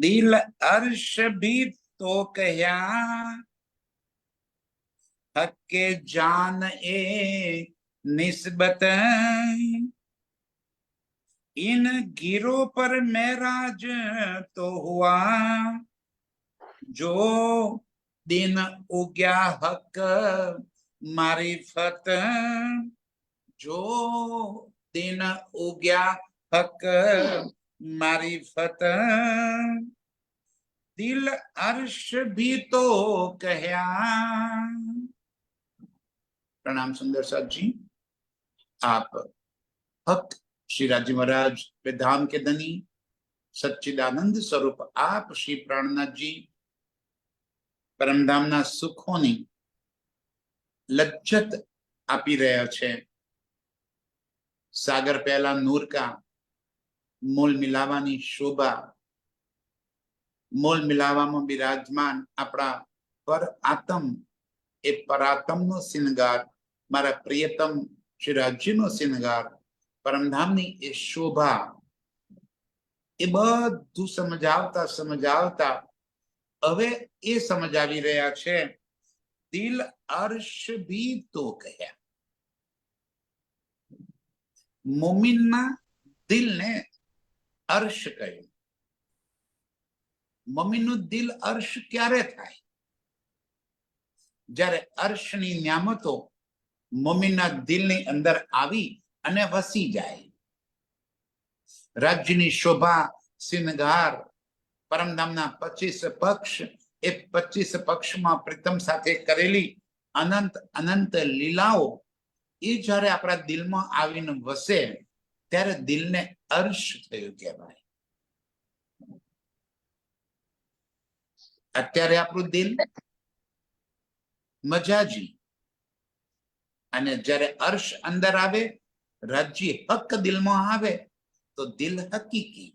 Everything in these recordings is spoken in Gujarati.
દિલ અર્શ ભી તો કહ્યા હક્કે જાન એ નિસ્બત इन गिरों पर मेराज तो हुआ जो दिन उग्या हक मारिफत जो दिन उग्या हक मारिफत दिल अर्श भी तो कहया। प्रणाम सुंदर साथ जी। आप हक श्री राजी महाराज वे धाम के धनी सच्चिदानंद स्वरूप आप श्री प्राणनाथ जी परमधाम ना सुखों नी लज्जत आपी रह्या छे। सागर पहला नूर का मोल मिलावानी शोभा मोल मिलावा में विराजमान अपना पर आत्म ए परात्म नो सिंगार मारा प्रियतम श्री राज्य नो सिंगार परमधाम नी ए शोभा ए बधु समझावता समझावता हवे ए समझावी रह्या छे दिल अर्श भी तो कहया। मोमिन ना दिल ने अर्श कह्यु। मोमिन नु दिल अर्श क्यारे थाय? ज्यारे अर्श नी न्यामतो मोमिन ना दिल नी अंदर आवी अने वसी जाए। राज्य शोभा सिंगार परमधामना 25 पक्ष ए 25 पक्ष में प्रीतम साथे करेली अनंत अनंत लीलाओ ए जયારે આપણા દિલમાં આવીને વસે ત્યારે દિલને અર્શ થયું કહેવાય। અત્યારે આપણું દિલ મજાજી અને જ્યારે અર્શ અંદર આવે રાજ્ય હક દિલમાં આવે तो दिल हकीकी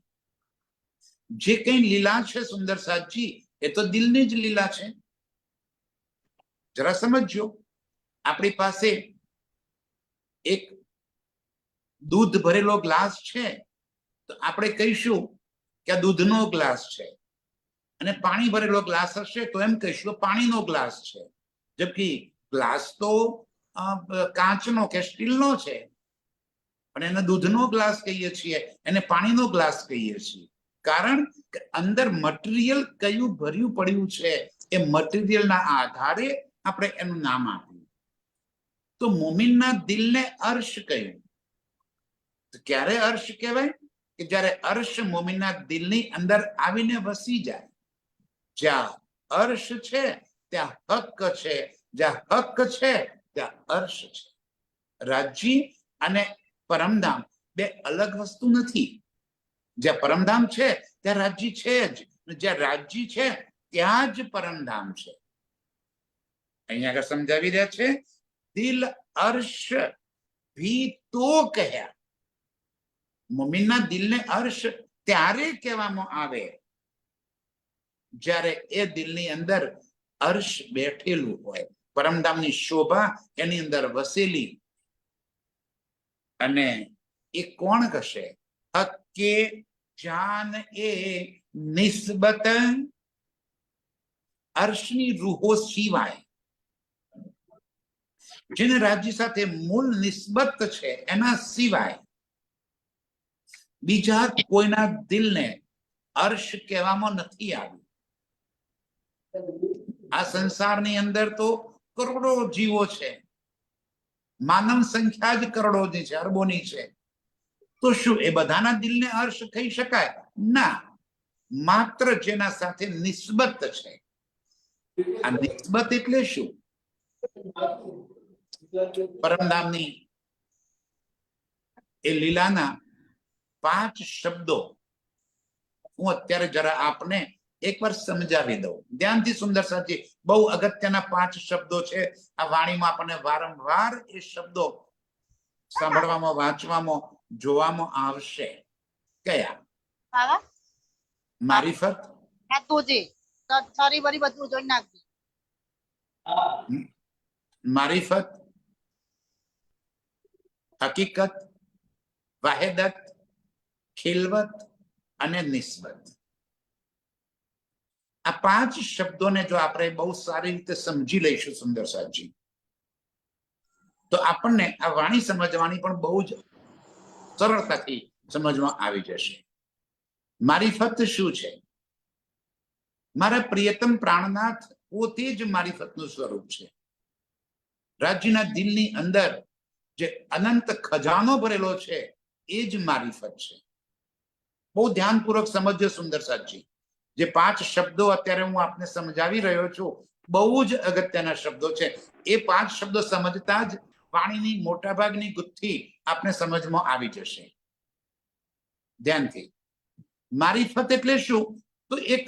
जे कई लीला है सुंदर साथ जी ये तो दिल ने ज लीला है। जरा समझो अपनी पासे एक दूध भरेलो ग्लास है तो आपणे कहीशुं कि आ दूधनो ग्लास है अने पाणी भरेलो ग्लास हशे तो एम कहीशुं पाणीनो ग्लास है। जबकि ग्लास तो कांचनो के स्टीलनो है पण एने दूधनो ग्लास कहीए छीए एने पाणीनो ग्लास कहीए छीए कारण के अंदर मटीरियल कयुं भर्યું પડ્યું છે ए मटीरियल ना आधारे આપણે એનું નામ આપ્યું। तो મોમિનના દિલને अर्श કહ્યું। तो ક્યારે अर्श કહેવાય કે જ્યારે अर्श મોમિનના દિલની અંદર આવીને વસી જાય। જ્યાં अर्श છે ત્યાં હક છે, જ્યાં હક છે ત્યાં अर्श છે। રાજી અને परमधाम बे अलग वस्तु नहीं। ज्या परमधाम छे त्या राज्य छे ज, ज्या राज्य छे त्या ज परमधाम छे। अहींया आगे समझावी रह्या छे दिल अर्श भी तो कहया। मोमिनना दिलने अर्श त्यारे कहेवामां आवे ज्यारे ए दिलनी अंदर अर्श बेठेलुं होय। परमधामनी शोभा एनी अंदर वसेली अने ए कोण कशे हक्के जान ए निस्बत अर्शनी रूहो सिवाय जेने राज्य साथे मूल निस्बत छे एना सिवाय बीजा कोईना दिलने अर्श कहेवामां नथी आव्युं। आ संसारनी अंदर तो करोड़ो जीवो छे, मानव संख्या ज करोड़ोनी छे, अरबोनी छे। तो शुं ए बधाना दिलने अर्श कही शकाय? ना, मात्र जेना साथे निस्बत छे। आ निस्बत एटले शुं? परमधामनी ए लीलाना 5 शब्दों हूँ अत्यारे जरा आपने एक बार समझावी दઉં। ध्यानथी सुंदर साथी बहु अगत्यना 5 शब्दों छे। आ वाणीमां आपणे वारंवार ए शब्दों सांभळवामां वांचवामां जोवामां आवशे। कया? मारिफत, मारिफत, हकीकत, वाहिदत, खिलवत अने निस्बत। આ 5 શબ્દોને જો આપણે બહુ સારી રીતે સમજી લઈશું સુંદરસાજી, તો આપણને આ વાણી સમજવાની પણ બહુ જ સરળતાથી સમજમાં આવી જશે. મારીફત શું છે? મારા પ્રિયતમ પ્રાણનાથ પોતે જ મારીફતનું સ્વરૂપ છે. રાજ્યના દિલની અંદર જે અનંત ખજાનો ભરેલો છે એ જ મારીફત છે. બહુ ધ્યાનપૂર્વક સમજજો સુંદરસાજી. જે 5 શબ્દો અત્યારે હું આપને સમજાવી રહ્યો છું, બહુ જ અગત્યના શબ્દો છે. એ 5 શબ્દો સમજતા જ વાણીની મોટાભાગની ગુથ્થી આપને સમજમાં આવી જશે. ધ્યાનથી. મારીફત એટલે શું? તો એક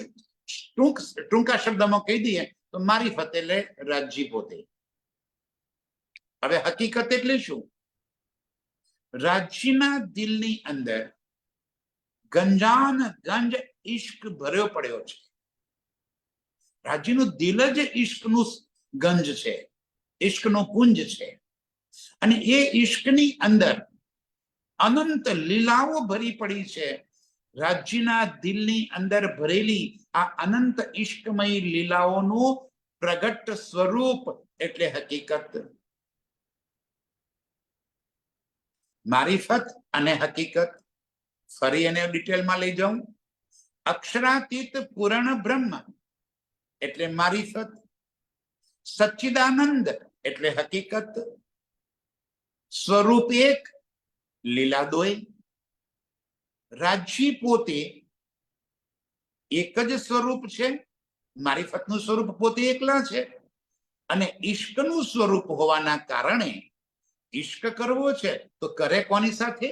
ટૂંકા શબ્દમાં કહી દઈએ તો મારીફત એટલે રાજ્ય પોતે. હવે હકીકત એટલે શું? રાજ્યના દિલની અંદર ગંજાન ગંજ ઈશ્ક ભર્યો પડ્યો છે. રાજ્યનું દિલ જ ઈશ્કનું ગંજ છે, ઈશ્કનો પુંજ છે. અને એ ઈશ્કની અંદર અનંત લીલાઓ ભરી પડી છે. રાજ્યના દિલની અંદર ભરેલી આ અનંત ઈશ્કમય લીલાઓનું પ્રગટ સ્વરૂપ એટલે હકીકત. મારીફત અને હકીકત ફરી એને ડિટેલમાં લઈ જાઉં. અક્ષરાતીત પૂર્ણ બ્રહ્મ એટલે મારીફત, સચ્ચિદાનંદ એટલે હકીકત, સ્વરૂપ એક લીલા દોય. રાજ્ય પોતે એક જ સ્વરૂપ છે, મારીફતનું સ્વરૂપ પોતે એકલા છે. અને ઈશ્કનું સ્વરૂપ હોવાના કારણે ઈશ્ક કરવો છે તો કરે કોની સાથે?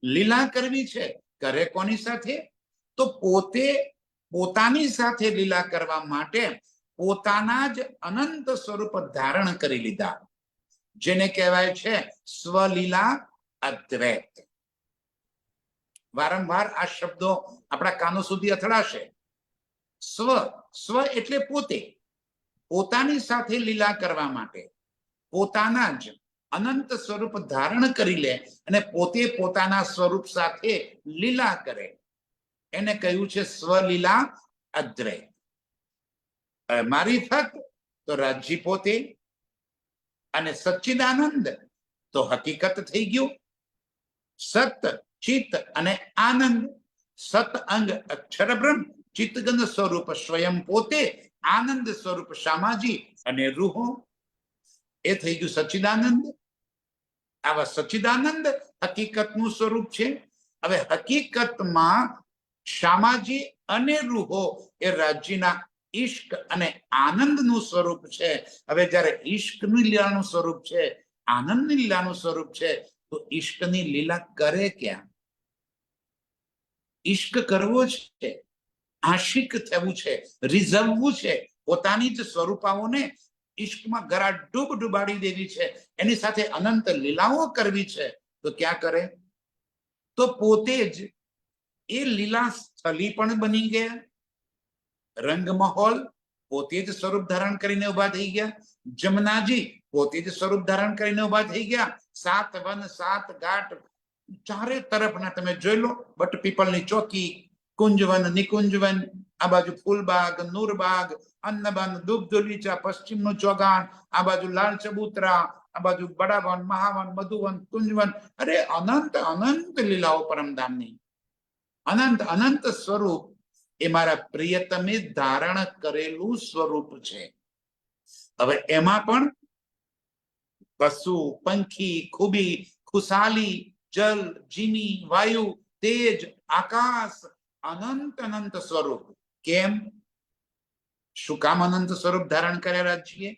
લીલા કરવી છે, કરે કોની સાથે? તો પોતે પોતાની સાથે લીલા કરવા માટે પોતાના જ અનંત સ્વરૂપ ધારણ કરી લીધા, જેને કહેવાય છે સ્વલીલા અદ્વૈત. વારંવાર આ શબ્દો આપણા કાનો સુધી અથડાશે. સ્વ, સ્વ એટલે પોતે, પોતાની સાથે લીલા કરવા માટે પોતાના જ અનંત સ્વરૂપ ધારણ કરી લે અને પોતે પોતાના સ્વરૂપ સાથે લીલા કરે, એને કહ્યું છે સ્વલીલા અદ્વૈત. મારીફત તો રાજ્ય પોતે, અને સચ્ચિદાનંદ તો હકીકત થઈ ગયું. સત, ચિત્ત અને આનંદ. સત અંગ અક્ષર બ્રહ્મ, ચિત્તગંધ સ્વરૂપ સ્વયં પોતે, આનંદ સ્વરૂપ શામાજી અને રૂહો. એ થઈ ગયું સચ્ચિદાનંદ. આવા સચ્ચિદાનંદ હકીકતનું સ્વરૂપ છે. હવે હકીકતમાં શામાજી અને રૂહો એ રાજ્યના ઈશ્ક અને આનંદનું સ્વરૂપ છે. હવે જ્યારે ઈશ્કની લીલાનું સ્વરૂપ છે, આનંદની લીલાનું સ્વરૂપ છે, તો ઈશ્કની લીલા કરે ક્યાં? ઈશ્ક કરવો છે, આશિક થવું છે, રીઝવવું છે, પોતાની જ સ્વરૂપાઓને ઈશ્કમાં ગરાડૂબ ડૂબાડી દેવી છે, એની સાથે અનંત લીલાઓ કરવી છે. તો ક્યાં કરે? તો પોતે જ એ લીલા સ્થલી પણ બની ગયા. રંગ મહોલ પોતે જ સ્વરૂપ ધારણ કરીને ઉભા થઈ ગયા. જમનાજી પોતે જ સ્વરૂપ ધારણ કરીને ઉભા થઈ ગયા. 7 વન 7 ઘાટ ચારે તરફના તમે જોઈ લો. બટ પીપલની ચોકી, કુંજવન, નિકુંજવન, આ બાજુ ફૂલબાગ, નૂરબાગ, અન્નબન, દુગ્ધોલીચા, પશ્ચિમનું ચોગાન, આ બાજુ લાલ ચબૂતરા, આ બાજુ બડાવન, મહાવન, મધુવન, કુંજવન. અરે અનંત અનંત લીલાઓ પરમધામની, અનંત અનંત સ્વરૂપ એ મારા પ્રિયતમે ધારણ કરેલું સ્વરૂપ છે. હવે એમાં પણ પશુ, પંખી, ખૂબી, ખુશાલી, જલ, જીની, વાયુ, તેજ, આકાશ, અનંત અનંત સ્વરૂપ. કેમ? શું કામ અનંત સ્વરૂપ ધારણ કર્યા છીએ?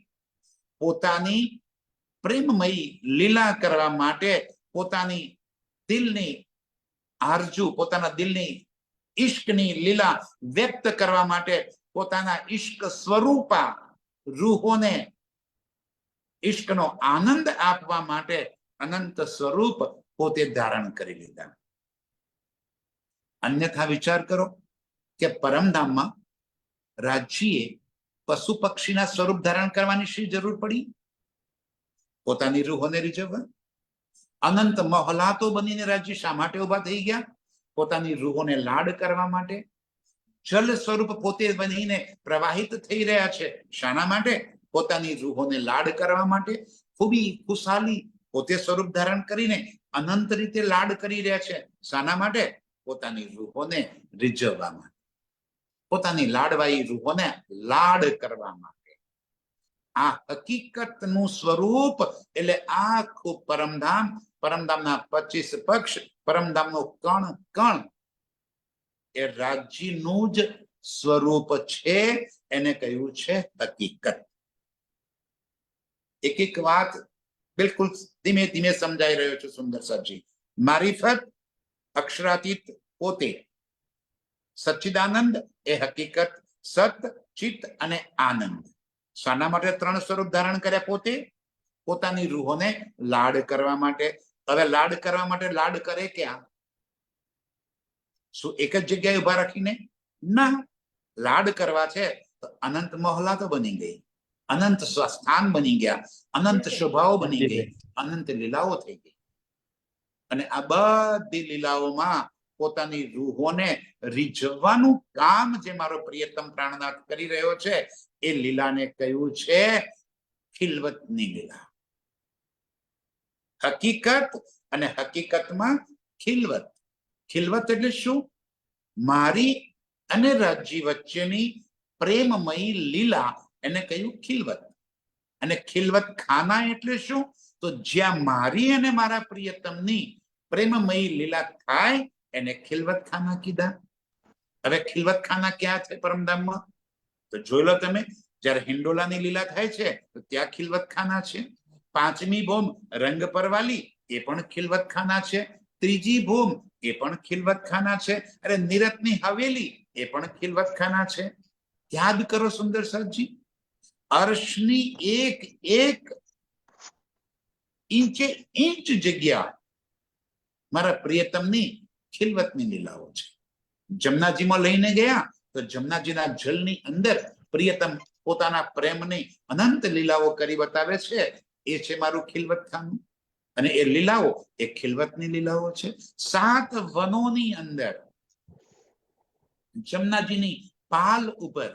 પોતાની પ્રેમમય લીલા કરવા માટે, પોતાની દિલની આરજુ, પોતાના દિલની ઈશ્કની લીલા વ્યક્ત કરવા માટે, પોતાના ઈશ્ક સ્વરૂપા રૂહોને ઈશ્કનો આનંદ આપવા માટે અનંત સ્વરૂપ પોતે ધારણ કરી લીધા. અન્યથા વિચાર કરો કે પરમધામમાં રાજ્યએ પશુ પક્ષીના સ્વરૂપ ધારણ કરવાની શી જરૂર પડી? પોતાની રૂહોને રીઝવવા. અનંત મહોલાતો બનીને રાજ્ય શા માટે ઉભા થઈ ગયા? પોતાની રૂહોને લાડ કરવા માટે. જલ સ્વરૂપ પોતે બનીને પ્રવાહિત થઈ રહ્યા છે. શાના માટે? પોતાની રૂહોને લાડ કરવા માટે. ખૂબી ખુશાલી પોતે સ્વરૂપ ધારણ કરીને અનંત રીતે લાડ કરી રહ્યા છે. શાના માટે? પોતાની રૂહોને રીઝવવા માટે, પોતાની લાડવાઈ રૂહોને લાડ કરવા માટે. આ હકીકતનું સ્વરૂપ એટલે આખું પરમધામ, પરમધામના 25 પક્ષ, પરમધામનો કણ કણ એ રાજ્યનું જ સ્વરૂપ છે. એને કહ્યું છે હકીકત. એક એક વાત બિલકુલ ધીમે ધીમે સમજાઈ રહ્યો છું સુંદર સરજી. મારિફત અક્ષરાતીત પોતે, સચ્ચિદાનંદ એ હકીકત, સત, ચિત્ત અને આનંદ. શાના માટે 3 સ્વરૂપ ધારણ કર્યા? પોતે પોતાની રૂહોને લાડ કરવા માટે. હવે લાડ કરવા માટે લાડ કરે ક્યાં? શું એક જ જગ્યાએ ઉભા રાખીને? ના, લાડ કરવા છે તો અનંત મહોલા તો બની ગઈ, અનંત સ્વસ્થાન બની ગયા, અનંત શોભાઓ બની ગઈ, અનંત લીલાઓ થઈ ગઈ. અને આ બધી લીલાઓમાં પોતાની રૂહોને રીઝવવાનું કામ જે મારો પ્રિયતમ પ્રાણનાથ કરી રહ્યો છે એ લીલાને કહ્યું છે ખિલવતની લીલા. હકીકત અને હકીકતમાં ખિલવત. ખિલવત એટલે શું? મારી અને રાજ્ય વચ્ચેની પ્રેમમયી લીલા, એને કહ્યું ખિલવત. અને ખિલવત ખાના એટલે શું? તો જ્યાં મારી અને મારા પ્રિયતમની પ્રેમમયી લીલા થાય એને ખિલવત ખાના કીધા. હવે ખિલવત ખાના ક્યાં છે પરમધામમાં? તો જોઈ લો તમે, જ્યારે હિંડોલાની લીલા થાય છે તો ત્યાં ખિલવત ખાના છે. 5મી ભૂમ રંગ પરવાલી એ પણ ખિલવત ખાના છે. 3જી ભૂમ એ પણ ખિલવત ખાના છે. અરે નિરતની હવેલી એ પણ ખિલવત ખાના છે. યાદ કરો સુંદર સરજી, અર્શની એક એક ઇંચે ઇંચ જગ્યા મારા પ્રિયતમની ખિલવતની લીલાઓ છે. જમનાજીમાં લઈને ગયા તો જમનાજીના જલની અંદર પ્રિયતમ પોતાના પ્રેમની અનંત લીલાઓ કરી બતાવે છે. એ છે મારું ખિલવત ખાનું. અને એ લીલાઓ એ ખિલવતની લીલાઓ છે. 7 વનોની અંદર જમનાજીની પાલ ઉપર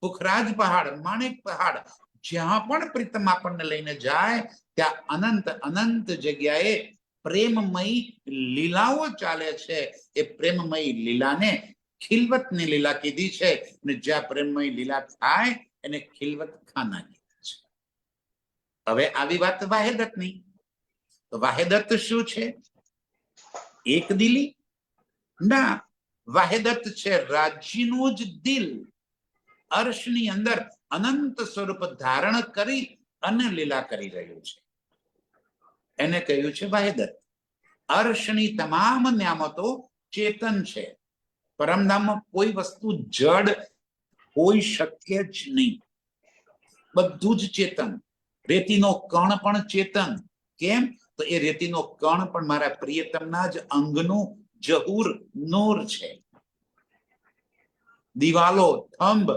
પુખરાજ પહાડ, માણેક પહાડ, જ્યાં પણ પ્રીતમ આપણને લઈને જાય ત્યાં અનંત અનંત જગ્યાએ પ્રેમમયી લીલાઓ ચાલે છે. એ પ્રેમમયી લીલાને ખિલવતની લીલા કીધી છે. અને જ્યાં પ્રેમમયી લીલા થાય એને ખિલવત ખાના કીધા છે. હવે આવી વાત વાહેદતની. તો વાહેદત શું છે? એક દિલી? ના, વાહેદત છે રાજ્યનું જ દિલ. અર્શની અંદર અનંત સ્વરૂપ ધારણ કરી અને લીલા કરી રહ્યું છે, એને કહ્યું છે વાહેદત. અર્શની તમામ નિયામતો ચેતન છે. પરમધામમાં કોઈ વસ્તુ જડ હોઈ શક્ય જ નહીં. બધું જ ચેતન. રેતીનો કણ પણ ચેતન. કેમ? તો એ રેતીનો કણ પણ મારા પ્રિયતમના જ અંગનું જહૂર નૂર છે. દિવાલો, થંભ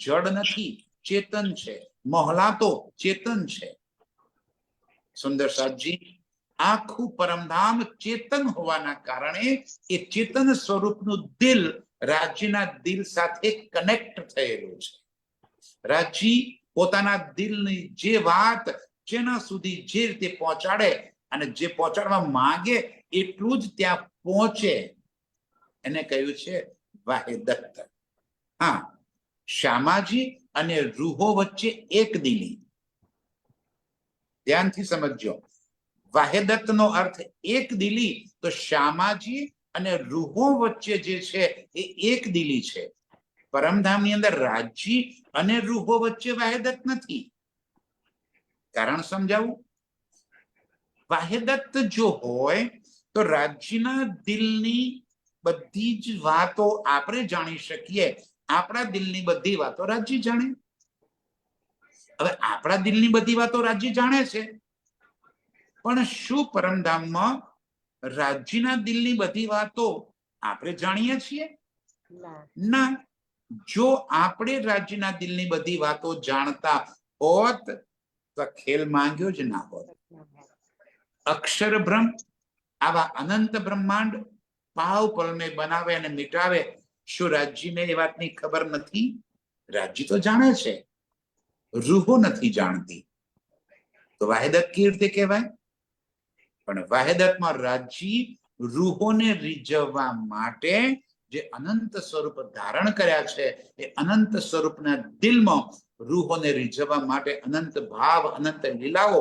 જડ નથી, ચેતન છે. મહોલાતો ચેતન છે. સુંદર સાહેબજી, આખું પરમધામ ચેતન હોવાના કારણે એ ચેતન સ્વરૂપનું દિલ રાજ્યના દિલ સાથે કનેક્ટ થયેલું છે. રાજ્ય પોતાના દિલની જે વાત જેના સુધી જે રીતે પહોંચાડે અને જે પહોંચાડવા માંગે એટલું જ ત્યાં પહોંચે, એને કહ્યું છે વાહેદત. હા, શ્યામાજી અને રૂહો વચ્ચે એક દિલી. ધ્યાનથી સમજજો, વાહેદત નો અર્થ એક દિલી. તો શ્યામાજી અને રૂહો વચ્ચે જે છે એ એક દિલી છે. પરમધામની અંદર રાજ્ય અને રૂહો વચ્ચે વાહેદત નથી. કારણ સમજાવું? વાહેદત જો હોય તો રાજ્યના દિલની બધી જ વાતો આપણે જાણી શકીએ. આપણા દિલની બધી વાતો રાજ્ય જાણે. હવે આપણા દિલની બધી વાતો રાજ્ય જાણે છે, પણ શું પરમધામમાં રાજ્યના દિલની બધી વાતો આપણે જાણીએ છીએ? ના. જો આપણે રાજ્યના દિલની બધી વાતો જાણતા હોત તો ખેલ માંગ્યો જ ના હોત. અક્ષર બ્રહ્મ આવા અનંત બ્રહ્માંડ પાવ પલને બનાવે અને મિટાવે શું રાજ્યને એ વાતની ખબર નથી? રાજ્ય તો જાણે છે, રૂહો નથી જાણતી. તો વાહિદત કેવી રીતે કહેવાય? પણ વાહિદતમાં રાજ્ય રૂહોને રીઝવવા માટે જે અનંત સ્વરૂપ ધારણ કર્યા છે એ અનંત સ્વરૂપના દિલમાં રૂહોને રીઝવવા માટે અનંત ભાવ અનંત લીલાઓ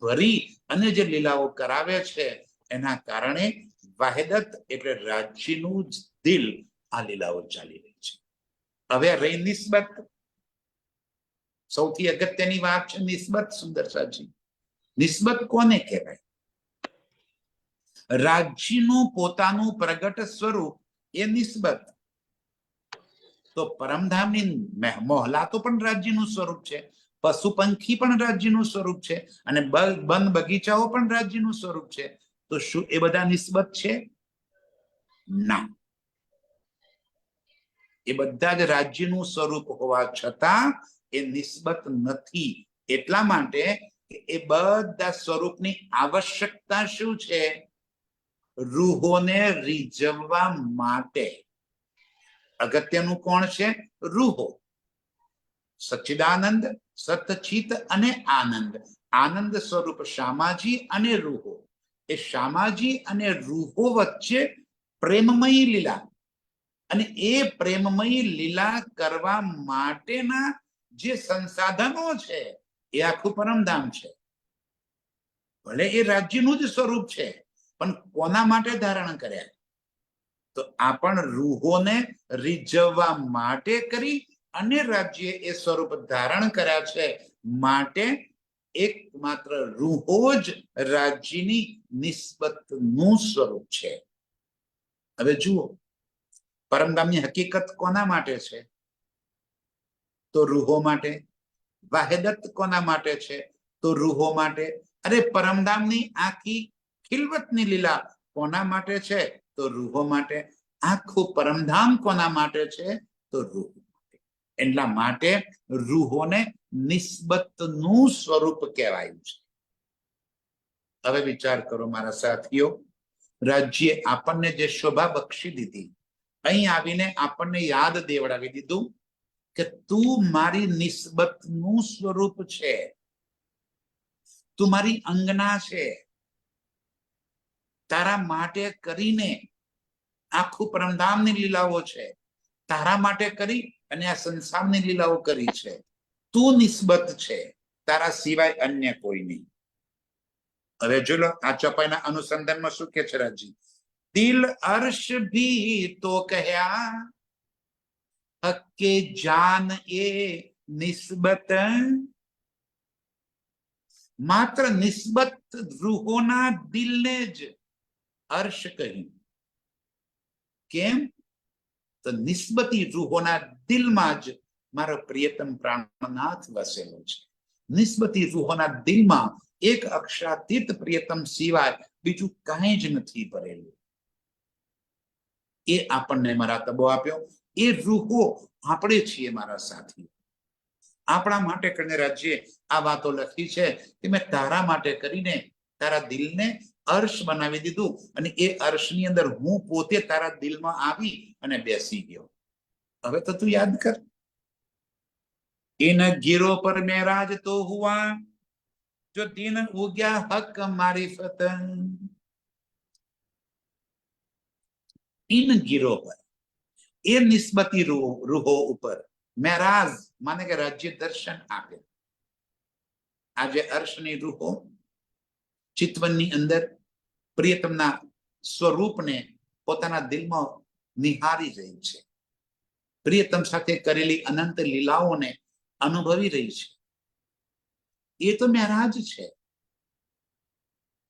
ભરી અને જે લીલાઓ કરાવે છે એના કારણે વાહિદત એટલે રાજ્યનું જ દિલ આ લીલાઓ ચાલી રહી છે. હવે રહી નિસ્બત. સૌથી અગત્યની વાત છે નિસ્બત. સુંદર સાજી, નિસ્બત કોને કહેવાય? રાજ્યનું પોતાનું પ્રગટ સ્વરૂપ એ નિસ્બત. તો પરમધામની મોહલા તો પણ રાજ્યનું સ્વરૂપ છે, પશુ પંખી પણ રાજ્યનું સ્વરૂપ છે, અને બન બગીચાઓ પણ રાજ્યનું સ્વરૂપ છે. તો શું એ બધા નિસ્બત છે? ના, એ બધા જ રાજ્યનું સ્વરૂપ હોવા છતાં એ નિસ્બત નથી. એટલા માટે એ બધા સ્વરૂપની આવશ્યકતા શું છે? રૂહોને રીઝવવા માટે. અગત્યનું કોણ છે? રૂહો. સચ્ચિદાનંદ, સતચિત અને આનંદ. આનંદ સ્વરૂપ શામાજી અને રૂહો. એ શામાજી અને રૂહો વચ્ચે પ્રેમમયી લીલા, અને એ પ્રેમમયી લીલા કરવા માટેના જે સંસાધનો છે એ આખું પરમધામ છે. ભલે એ રાજ્યનું જ સ્વરૂપ છે, પણ કોના માટે ધારણ કર્યા? તો આ પણ રૂહોને રીઝવવા માટે કરી અને રાજ્ય એ સ્વરૂપ ધારણ કર્યા છે. માટે એકમાત્ર રૂહો જ રાજ્યની નિસ્બતનું સ્વરૂપ છે. હવે જુઓ, પરમધામની હકીકત કોના માટે છે? તો રૂહો માટે. વાહિદત કોના માટે છે? તો રૂહો માટે. અરે પરમધામની આખી ખિલવતની લીલા કોના માટે છે? તો રૂહો માટે. આખું પરમધામ કોના માટે છે? તો રૂહો માટે. એટલા માટે રૂહોને નિસ્બતનું સ્વરૂપ કહેવાયું છે. હવે વિચાર કરો મારા સાથીઓ, રાજ્ય આપણને જે શોભા બક્ષી દીધી, અહીં આવીને આપણને યાદ દેવડાવી દીધું કે તું મારી નિસ્બતનું સ્વરૂપ છે, તું મારી અંગના છે. તારા માટે કરીને આખું પરમધામની લીલાઓ છે, તારા માટે કરી અને આ સંસારની લીલાઓ કરી છે. તું નિસ્બત છે, તારા સિવાય અન્ય કોઈ નહીં. હવે જો લો આ ચોપાઈના અનુસંધાનમાં શું કે છે રાજી? દિલ અર્શ ભી તો કહ્યા, હક્કે જાન એ નિસ્બત. માત્ર નિસ્બત રૂહોના દિલને જ અર્શ કહ્યું. કેમ? તો નિસ્બતી રૂહોના દિલમાં જ મારો પ્રિયતમ પ્રાણનાથ વસેલો છે. નિસ્બતી રૂહોના દિલમાં એક અક્ષરાતીત પ્રિયતમ સિવાય બીજું કાંઈ જ નથી ભરેલું. એ આપણને મરાતબો આપ્યો. એ રૂહો આપણે છીએ મારા સાથીઓ. આપણા માટે કરીને રાજ્ય આ વાતો લખી છે કે મેં તારા માટે કરીને તારા દિલને અર્શ બનાવી દીધું, અને એ અર્શની અંદર હું પોતે તારા દિલમાં આવી અને બેસી ગયો. હવે તો તું યાદ કર, इन गिरों पर मेराज तो हुआ जो दिन उग्या हक मारिफत. इन गिरों पर, એ નિસ્બતી રૂહો ઉપર મેરાજ માને કે રાજ્ય દર્શન આપે. આજે અર્શની રૂહો ચિતવનની અંદર પ્રિયતમના સ્વરૂપને પોતાના દિલમાં નિહારી રહી છે. પ્રિયતમ સાથે કરેલી અનંત લીલાઓને અનુભવી રહી છે. એ તો મેરાજ છે.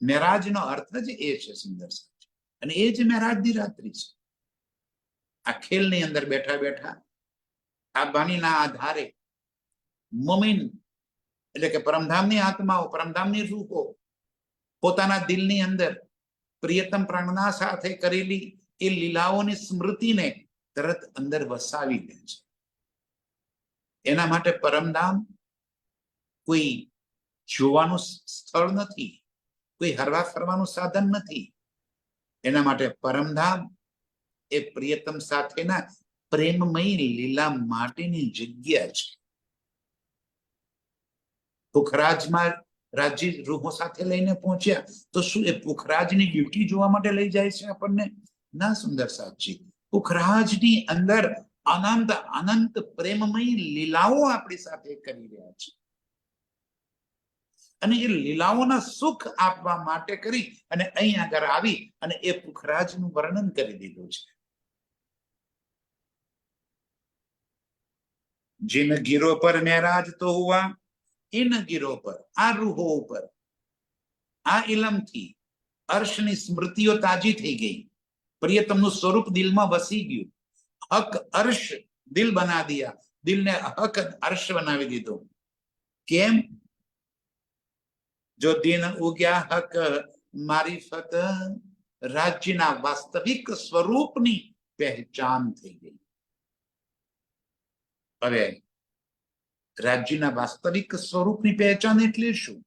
મેરાજનો અર્થ જ એ છે સુંદર સાહેબ, અને એ જ મેરાજની રાત્રિ છે. આ ખેલની અંદર બેઠા બેઠા આ વાણીના આધારે મોમિન એટલે કે પરમધામની આત્માઓ, પરમધામની રૂહો પોતાના દિલની અંદર પ્રિયતમ પ્રાણના સાથે કરેલી એ લીલાઓની સ્મૃતિને તરત અંદર વસાવી દે છે. એના માટે પરમધામ કોઈ જોવાનું સ્થળ નથી, કોઈ હરવા ફરવાનું સાધન નથી. એના માટે પરમધામ એ પ્રિયતમ સાથેના પ્રેમમય લીલા માટેની જગ્યા છે. પુખરાજમાં રાજી રૂહો સાથે લઈને પહોંચ્યા તો શું એ પુખરાજની ડ્યુટી જોવા માટે લઈ જાય છે આપણને? ના સુંદર સાચી, પુખરાજની અંદર અનંત અનંત પ્રેમમય લીલાઓ આપણી સાથે કરી રહ્યા છે અને એ લીલાઓના સુખ આપવા માટે કરી અને અહીં આગળ આવી અને એ પુખરાજનું વર્ણન કરી દીધું છે. जिन गिरों पर महराज तो हुआ इन गिरों पर आ रूहों पर आ इलम थी अर्शनी स्मृतिओ ताजी થઈ ગઈ. પ્રિયતમનું સ્વરૂપ દિલમાં વસી ગયું. હક અર્શ દિલ બના દિયા, દિલને હક અર્શ બનાવી દીધો. કેમ? જો દિન ઉગ્યા હક મારીફત રાજ્યના વાસ્તવિક સ્વરૂપની પહેચાન થઈ ગઈ. હવે રાજ્યના વાસ્તવિક સ્વરૂપની પહેચાન એટલે શું?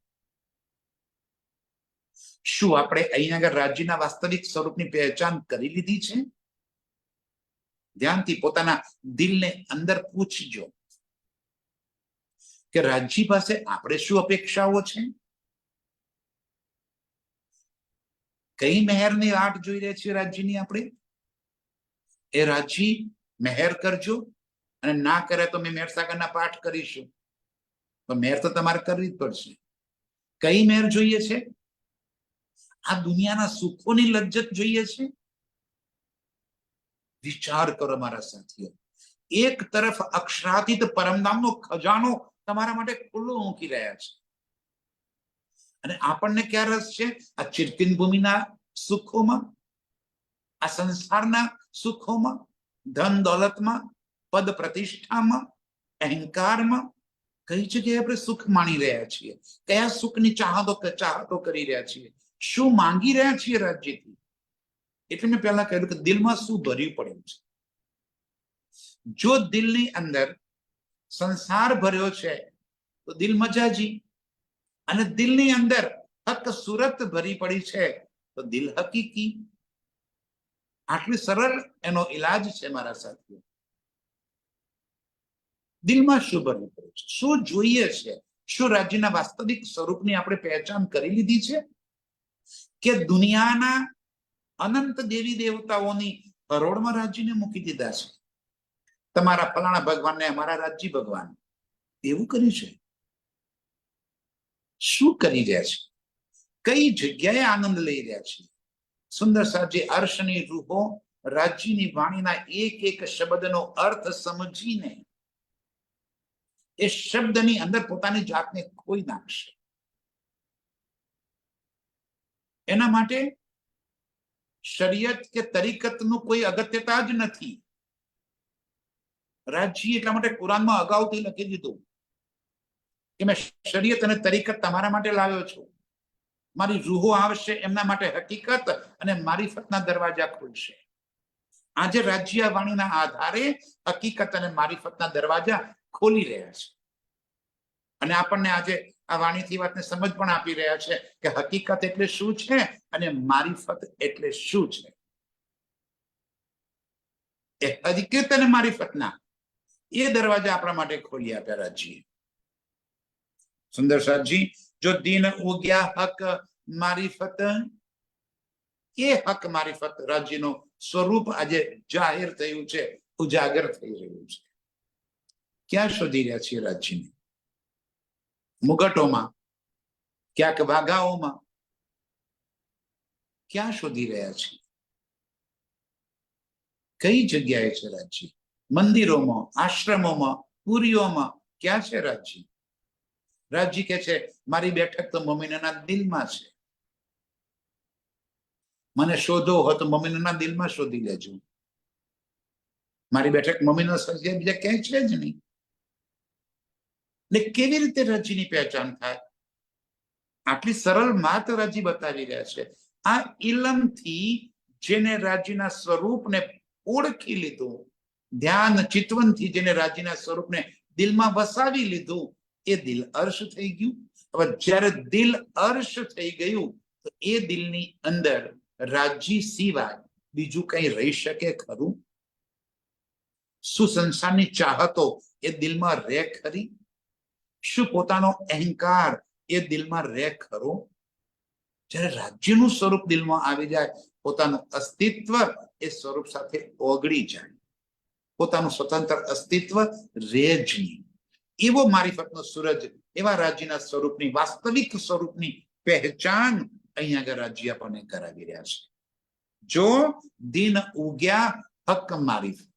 શું આપણે અહીંયા આગળ રાજ્યના વાસ્તવિક સ્વરૂપની પહેચાન કરી લીધી છે? ધ્યાનથી પોતાના દિલને અંદર પૂછજો કે રાજ્ય પાસે આપણે શું અપેક્ષાઓ છે? કઈ મહેરની વાટ જોઈ રહ્યા છીએ રાજ્યની આપણે? એ રાજ્ય મહેર કરજો અને ના કરે તો મેં મેર સાગરના પાઠ કરીશું. તો મેર તો તમારે કરવી જ પડશે. કઈ મેર જોઈએ છે? આ દુનિયાના સુખોની લજ્જત જોઈએ છે? વિચાર કરો મારા સાથીઓ, એક તરફ અક્ષરાતીત પરમધામનો ખજાનો તમારા માટે ખુલ્લો મૂકી રહ્યા છે અને આપણને ક્યાં રસ છે? આ ચિરકિન ભૂમિના સુખોમાં, આ સંસારના સુખોમાં, ધન દોલતમાં, પદ પ્રતિષ્ઠામાં, અહંકારમાં. કઈ જગ્યાએ આપણે સુખ માણી રહ્યા છીએ? કયા સુખની ચાહતો કરી રહ્યા છીએ? શું માંગી રહ્યા છીએ રાજ્યથી? એટલે મેં પહેલા કહ્યું કે દિલમાં શું ભર્યું પડ્યું છે. જો દિલની અંદર સંસાર ભર્યો છે તો દિલ મજાજી, અને દિલની અંદર હક સુરત ભરી પડી છે તો દિલ હકીકી. આટલી સરળ એનો ઈલાજ છે મારા સાથીઓ. દિલમાં શું ભરવું પડે છે? શું જોઈએ છે? શું રાજ્યના વાસ્તવિક સ્વરૂપની આપણે પહેચાન કરી લીધી છે કે દુનિયાના અનંત દેવી દેવતાઓની હરોળમાં રાજ્યને મૂકી દીધા છે? તમારા ફલાણા ભગવાનને અમારા રાજ્ય ભગવાન એવું કર્યું છે? શું કરી રહ્યા છે? કઈ જગ્યાએ આનંદ લઈ રહ્યા છે? સુંદર સાજી અર્શની રૂહો રાજ્યની વાણીના એક એક શબ્દનો અર્થ સમજીને એ શબ્દની અંદર પોતાની જાતને ખોઈ નાખશે. એના માટે શરીયત કે તરીકતનું કોઈ અગત્યતા જ નથી. રાજ્ય એટલા માટે કુરાનમાં અગાઉથી લખી દીધું કે મેં શરીયત અને તરીકત તમારા માટે લાવ્યો છું. મારી રૂહો આવશે, એમના માટે હકીકત અને મારીફતના દરવાજા ખુલશે. આજે રાજ્ય વાણીના આધારે હકીકત અને મારીફતના દરવાજા ખોલી રહ્યા છે અને આપણને આજે આ વાણીથી વાતને સમજ પણ આપી રહ્યા છે કે હકીકત એટલે શું છે અને મારીફત એટલે શું છે. એ હકીકત અને મારીફતના એ દરવાજા આપણા માટે ખોલી આપ્યા રાજ્ય. સુંદર સાજી, જો દીન ઉગ્યા હક મારીફત, એ હક મારીફત રાજ્યનો સ્વરૂપ આજે જાહેર થયું છે, ઉજાગર થઈ રહ્યું છે. ક્યાં શોધી રહ્યા છીએ રાજ્યને? મુગટોમાં, ક્યાંક વાઘાઓમાં, ક્યાં શોધી રહ્યા છીએ? કઈ જગ્યાએ છે રાજ્ય? મંદિરોમાં, આશ્રમોમાં, પુરીઓમાં ક્યાં છે રાજ્ય? રાજ્ય કે છે મારી બેઠક તો મોમિનના દિલમાં છે. મને શોધો હોય તો મોમિનના દિલમાં શોધી લેજો. મારી બેઠક મોમિનો સિવાય બીજા ક્યાંય છે જ નહીં. એટલે કેવી રીતે રાજ્યની પહેચાન થાય? આટલી સરળ માત રાજ્ય બતાવી રહ્યા છે. આ ઇલમથી જેને રાજ્યના સ્વરૂપને ઓળખી લીધું, ધ્યાન ચિતવનથી જેને રાજ્યના સ્વરૂપને દિલમાં વસાવી લીધું, એ દિલ અર્શ થઈ ગયું. હવે જ્યારે દિલ અર્શ થઈ ગયું તો એ દિલની અંદર રાજ્ય સિવાય બીજું કઈ રહી શકે ખરું? શું સંસારની ચાહતો એ દિલમાં રહે ખરી? શું પોતાનો અહંકાર એ દિલમાં રહે ખરો? જ્યારે રાજ્યનું સ્વરૂપ દિલમાં આવી જાય, પોતાનું અસ્તિત્વ એ સ્વરૂપ સાથે ઓગળી જાય, પોતાનું સ્વતંત્ર અસ્તિત્વ રહે જ નહીં. એવો મારિફતનો સૂરજ, એવા રાજ્યના સ્વરૂપની, વાસ્તવિક સ્વરૂપની પહેચાન અહીંયા આગળ રાજ્ય આપણને કરાવી રહ્યા છે. જો દિન ઉગ્યા હક મારિફત,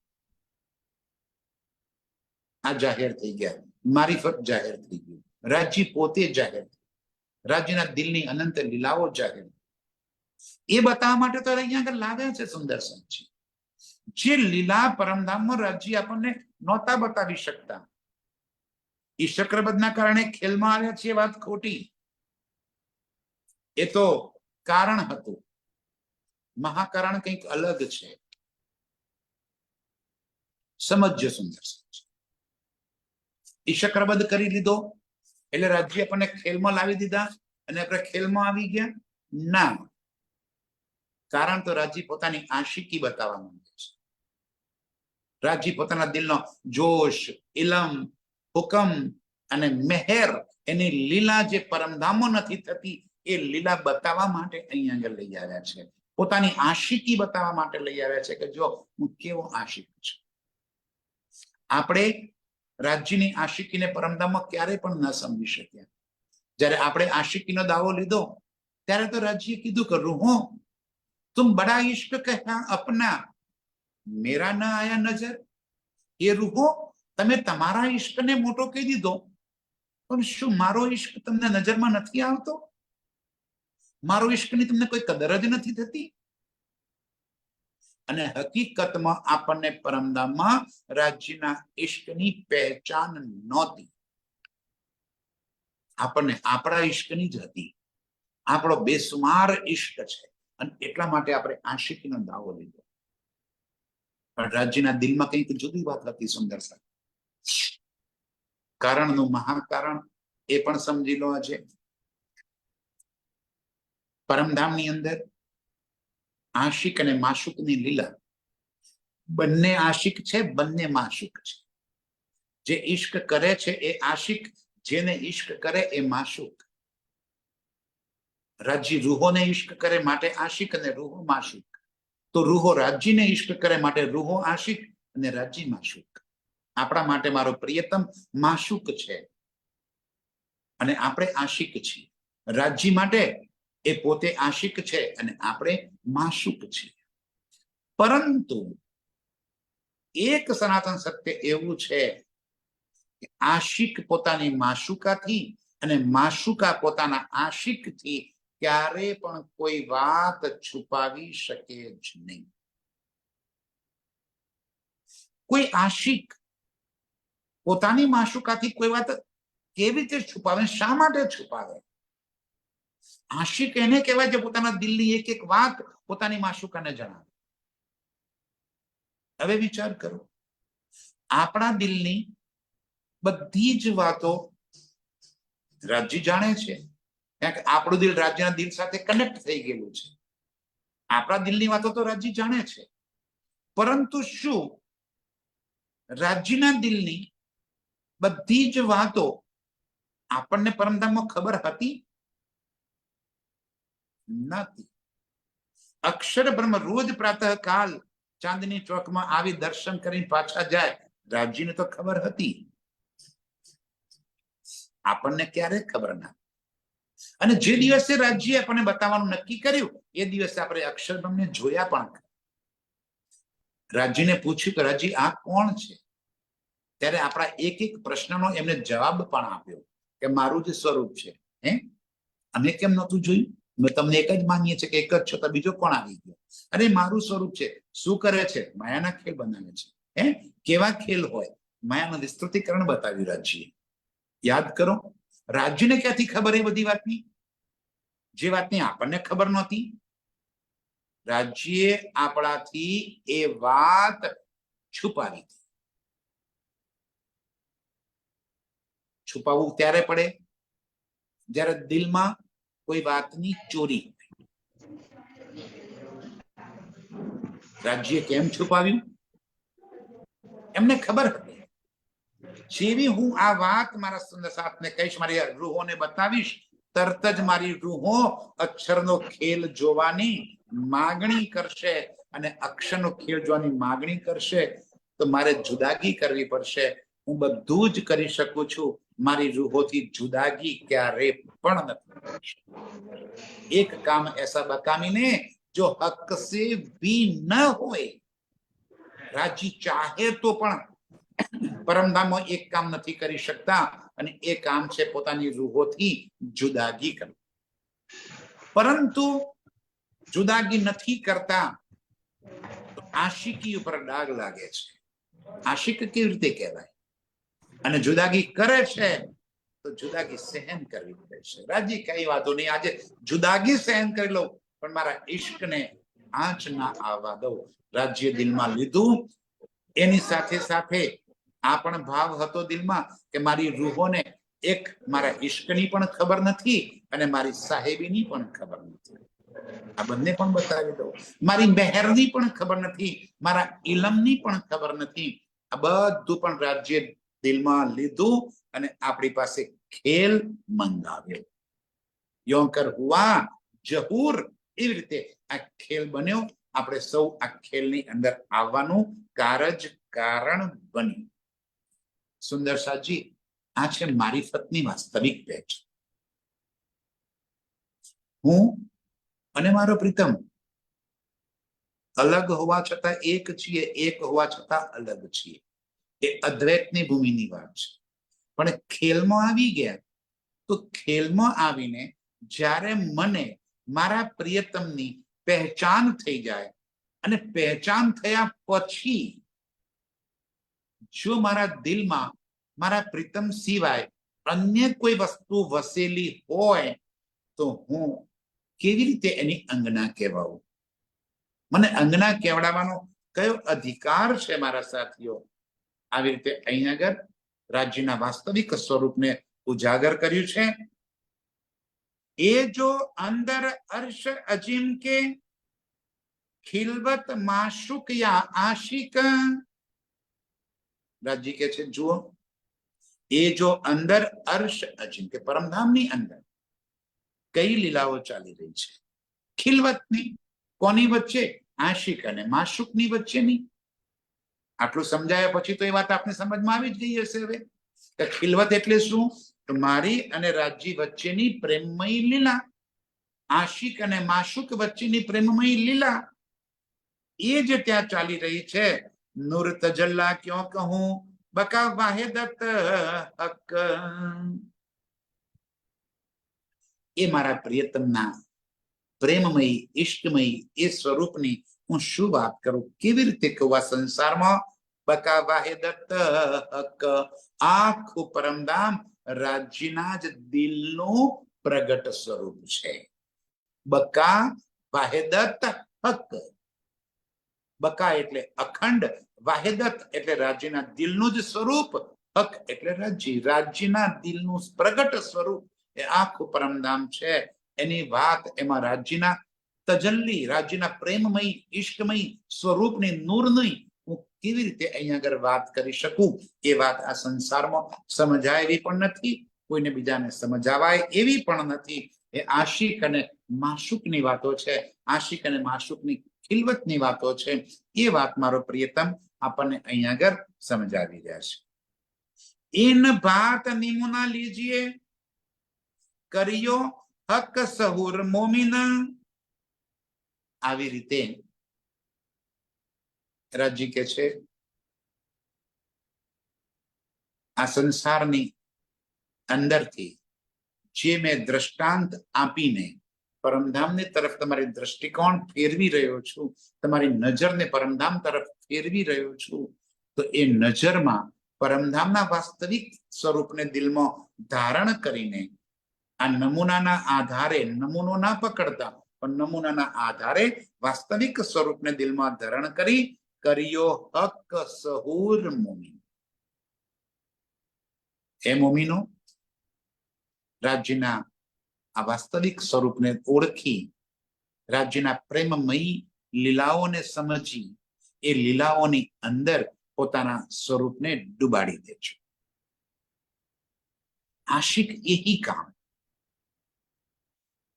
આ જાહેર થઈ ગયા, મારિફત જાહેર થઈ ગયું, રાજ્ય પોતે જાહેર, રાજ્યના દિલની અનંત લીલાઓ જાહેર. એ બતાવવા માટે તો અહીંયા આગળ લાવ્યા છે સુંદર સંતજી. જે લીલા પરમધામમાં રાજ્ય આપણને નહોતા બતાવી શકતા, એ ચક્રબદ્ધના કારણે ખેલમાં આવ્યા છે, વાત ખોટી. એ તો કારણ હતું, મહાકારણ કંઈક અલગ છે. સમજજો સુંદર સંતજી. એ ચક્રબદ્ધ કરી લીધો એટલે રાજ્ય આપણને ખેલમાં લાવી દીધા અને આપણે ખેલમાં આવી ગયા? ના, કારણ તો રાજ્ય પોતાની આશિકી બતાવવા માંગે છે. રાજ્ય પોતાના દિલનો જોશ, ઇલમ, હુકમ અને મહેર, એની લીલા જે પરમધામો નથી થતી એ લીલા બતાવવા માટે અહીંયા આગળ લઈ આવ્યા છે. પોતાની આશિકી બતાવવા માટે લઈ આવ્યા છે કે જો હું કેવો આશિક છું. આપણે રાજ્યની આશિકીને પરમધામમાં ક્યારેય પણ ન સમજી શક્યા. જ્યારે આપણે આશિકીનો દાવો લીધો ત્યારે તો રાજ્યએ કીધું કે રૂહો તુમ બડા ઇશ્ક કહ્યા અપના, મેરા ન આયા નજર. એ રૂહો તમે તમારા ઇશ્કને મોટો કહી દીધો, પણ શું મારો ઇશ્ક તમને નજરમાં નથી આવતો? મારો ઇશ્કની તમને કોઈ કદર જ નથી થતી? અને હકીકતમાં આપણને પરમધામમાં રાજ્યના ઇશ્કની પહેચાન નહોતી. આપણને આપણા ઇશ્કની જ હતી. આપણો બેસુમાર ઇશ્ક છે અને એટલા માટે આપણે આશિકીનો દાવો લીધો. પણ રાજ્યના દિલમાં કંઈક જુદી વાત હતી સુંદર સાહેબ. કારણનું મહાકારણ એ પણ સમજી લો છે. પરમધામની અંદર આશિક અને માશુકની લીલા, બંને આશિક છે, બંને માશુક છે. જે ઇશ્ક કરે છે એ આશિક, જેને ઇશ્ક કરે એ માશુક. રાજ્ય રૂહોને ઇશ્ક કરે માટે આશિક અને રૂહો માશુક. તો રૂહો રાજ્યને ઇશ્ક કરે માટે રૂહો આશિક અને રાજ્ય માશુક. આપણા માટે મારો પ્રિયતમ માશુક છે અને આપણે આશિક છીએ. રાજ્ય માટે એ પોતે આશિક છે અને આપણે માશુક છીએ. પરંતુ એક સનાતન સત્ય એવું છે કે આશિક પોતાની માશુકાથી અને માશુકા પોતાના આશિકથી ક્યારે પણ કોઈ વાત છુપાવી શકે જ નહીં. કોઈ આશિક પોતાની માશુકાથી કોઈ વાત કેવી રીતે છુપાવે? શા માટે છુપાવે? આશિક એને કહેવાય જે પોતાના દિલની એક એક વાત પોતાની માશુકાને જણાવે. હવે વિચાર કરો, આપણા દિલની બધી જ વાતો રાજ્ય જાણે છે, કારણ કે આપણું દિલ રાજ્યના દિલ સાથે કનેક્ટ થઈ ગયેલું છે. આપણા દિલની વાતો તો રાજ્ય જાણે છે, પરંતુ શું રાજ્યના દિલની બધી જ વાતો આપણને પરમધામમાં ખબર હતી? નથી. અક્ષર બ્રહ્મ રોજ પ્રાતઃ કાલ ચાંદની ચોકમાં આવી દર્શન કરીને પાછા જાય, રાજ્યને તો ખબર હતી, આપણને ક્યારે ખબર ના. અને જે દિવસે રાજ્ય આપણને બતાવવાનું નક્કી કર્યું એ દિવસે આપણે અક્ષર બ્રહ્મને જોયા પણ. રાજ્યને પૂછ્યું કે રાજ્ય આ કોણ છે? ત્યારે આપણા એક એક પ્રશ્નનો એમને જવાબ પણ આપ્યો કે મારું જ સ્વરૂપ છે. હે, અમે કેમ નતું જોયું? મેં તમને એક જ માનીએ છીએ કે એક જ છો, તો બીજો કોણ આવી ગયો? અરે મારું સ્વરૂપ છે. શું કરે છે? માયાના ખેલ બનાવે છે. હે, કેવા ખેલ હોય? માયાનું વિસ્તૃતિકરણ બતાવ્યું રાજ્યએ. યાદ કરો, રાજ્યને ક્યાંથી ખબર એ બધી વાતની? જે વાતની આપણને ખબર નહોતી. રાજ્યએ આપણાથી એ વાત છુપાવી. છુપાવવું ત્યારે પડે જ્યારે દિલમાં કોઈ વાતની ચોરી. રાજ્ય કેમ છુપાવ્યું? એમને ખબર હતી જેવી હું આ વાત મારા સુંદર સાથને કહીશ, મારી રૂહોને બતાવીશ, તરત જ મારી રૂહો અક્ષરનો ખેલ જોવાની માગણી કરશે અને અક્ષરનો ખેલ જોવાની માગણી કરશે તો મારે જુદાગી કરવી પડશે. હું બધું જ કરી શકું છું, મારી રૂહોથી જુદાગી ક્યારે પણ નથી. એક કામ એસા બતાવીને જો હક સે ભી ન હોય, રાજી ચાહે તો પણ પરમધામમાં એક કામ નથી કરી શકતા અને એ કામ છે પોતાની રૂહોથી જુદાગી કરવી. પરંતુ જુદાગી નથી કરતા તો આશિકી ઉપર ડાઘ લાગે છે. આશિક કેવી રીતે કહેવાય? અને જુદાગી કરે છે તો જુદાગી સહન કરવી પડે છે. રાજી કઈ વાતો નહીં, આજે જુદાગી સહન કરી લો પણ મારા ઈશ્કને આંચ ના આવવા દઉં. રાજ્ય દિલમાં લીધું, એની સાથે સાથે આ પણ ભાવ હતો દિલમાં કે મારી રૂહોને એક મારા ઈશ્કની પણ ખબર નથી અને મારી સાહેબીની પણ ખબર નથી. આ બંને પણ બતાવી દઉં. મારી મહેરની પણ ખબર નથી, મારા ઇલમની પણ ખબર નથી. આ બધું પણ રાજ્ય દિલમાં લીધું અને આપણી પાસે ખેલ મંગાવ્યો. યોંકર હુઆ જહૂર, એવી રીતે આ ખેલ બન્યો. આપણે સૌ આ ખેલની અંદર આવવાનું કારણ બન્યું. સુંદર સાજી, આ છે મારીફતની વાસ્તવિક પહેચાન. હું અને મારો પ્રીતમ અલગ હોવા છતાં એક છીએ, એક હોવા છતાં અલગ છીએ. એ અદ્વૈતની ભૂમિની વાત છે. પણ ખેલમાં આવી ગયા તો ખેલમાં આવીને જ્યારે મને મારા પ્રિયતમની પહેચાન થઈ જાય અને પહેચાન થયા પછી જો મારા દિલમાં મારા પ્રીતમ સિવાય અન્ય કોઈ વસ્તુ વસેલી હોય તો હું કેવી રીતે એની અંગના કહેવાઉં? મને અંગના કહેવડાવવાનો કયો અધિકાર છે મારા સાથીઓ? આવી રીતે અહીં આગળ રાજ્યના વાસ્તવિક સ્વરૂપને ઉજાગર કર્યું છે. એ જો અંદર અર્શ અજીમ કે ખિલવત માશુક યા આશિક, રાજજી કે છે જુઓ, એ જો અંદર અર્શ અજીમ કે પરમધામની અંદર કઈ લીલાઓ ચાલી રહી છે? ખિલવતની, કોની વચ્ચે? આશિક અને માશુકની વચ્ચેની. આટલું સમજાયા પછી તો એ વાત આપને સમજમાં આવી જ ગઈ હશે હવે કે ખિલવત એટલે શું? તો મારી અને રાજજી વચ્ચેની પ્રેમમય લીલા, આશિક અને માશુક વચ્ચેની પ્રેમમય લીલા એ જે ત્યાં ચાલી રહી છે. નૂર તજલ્લા ક્यों કહું બકા વાહિદત હક, એ મારા પ્રિયતમના પ્રેમમય ઇષ્ટમય એ સ્વરૂપની હું શું વાત કરું? કેવી રીતે કહું? આ સંસારમાં બકા વાહિદત હક, આખું પરમધામ રાજ્યના જ દિલનું પ્રગટ સ્વરૂપ છે. બકા વાહિદત હક, બકા એટલે અખંડ, વાહિદત એટલે રાજ્યના દિલનું જ સ્વરૂપ, હક એટલે રાજ્ય, રાજ્યના દિલનું પ્રગટ સ્વરૂપ એ આખું પરમધામ છે. એની વાત એમાં રાજ્યના તજલ્લી, રાજ્યના પ્રેમમય ઇષ્ટમય સ્વરૂપની નૂરની હું કેવી રીતે અહીંયા આગળ વાત કરી શકું? એ વાત આ સંસારમાં સમજાય એવી પણ નથી, કોઈને બીજાને સમજાવાય એવી પણ નથી. એ આશિક અને માશુકની વાતો છે, આશિક અને માશુકની ખિલવતની વાતો છે. એ વાત મારો પ્રિયતમ આપણને અહીંયા આગળ સમજાવી રહ્યા છે. ઇન બાત નિમુના લીજીએ કરિયો હક સહુર મોમિન. આવી રીતે રાજજી કે છે આ સંસારની અંદરથી જે મેં દ્રષ્ટાંત આપીને પરમધામની તરફ તમારી દ્રષ્ટિકોણ ફેરવી રહ્યો છું, તમારી નજરને પરમધામ તરફ ફેરવી રહ્યો છું, તો એ નજરમાં પરમધામના વાસ્તવિક સ્વરૂપને દિલમાં ધારણ કરીને આ નમૂનાના આધારે, નમૂનો ના પકડતા પણ નમૂનાના આધારે વાસ્તવિક સ્વરૂપને દિલમાં ધારણ કરી કર્યો હક સહુર મોમીન. હે મોમીનો, રાજ્યના આ વાસ્તવિક સ્વરૂપને ઓળખી, રાજ્યના પ્રેમમયી લીલાઓને સમજી, એ લીલાઓની અંદર પોતાના સ્વરૂપને ડૂબાડી દે છે. આશિક એહી કામ.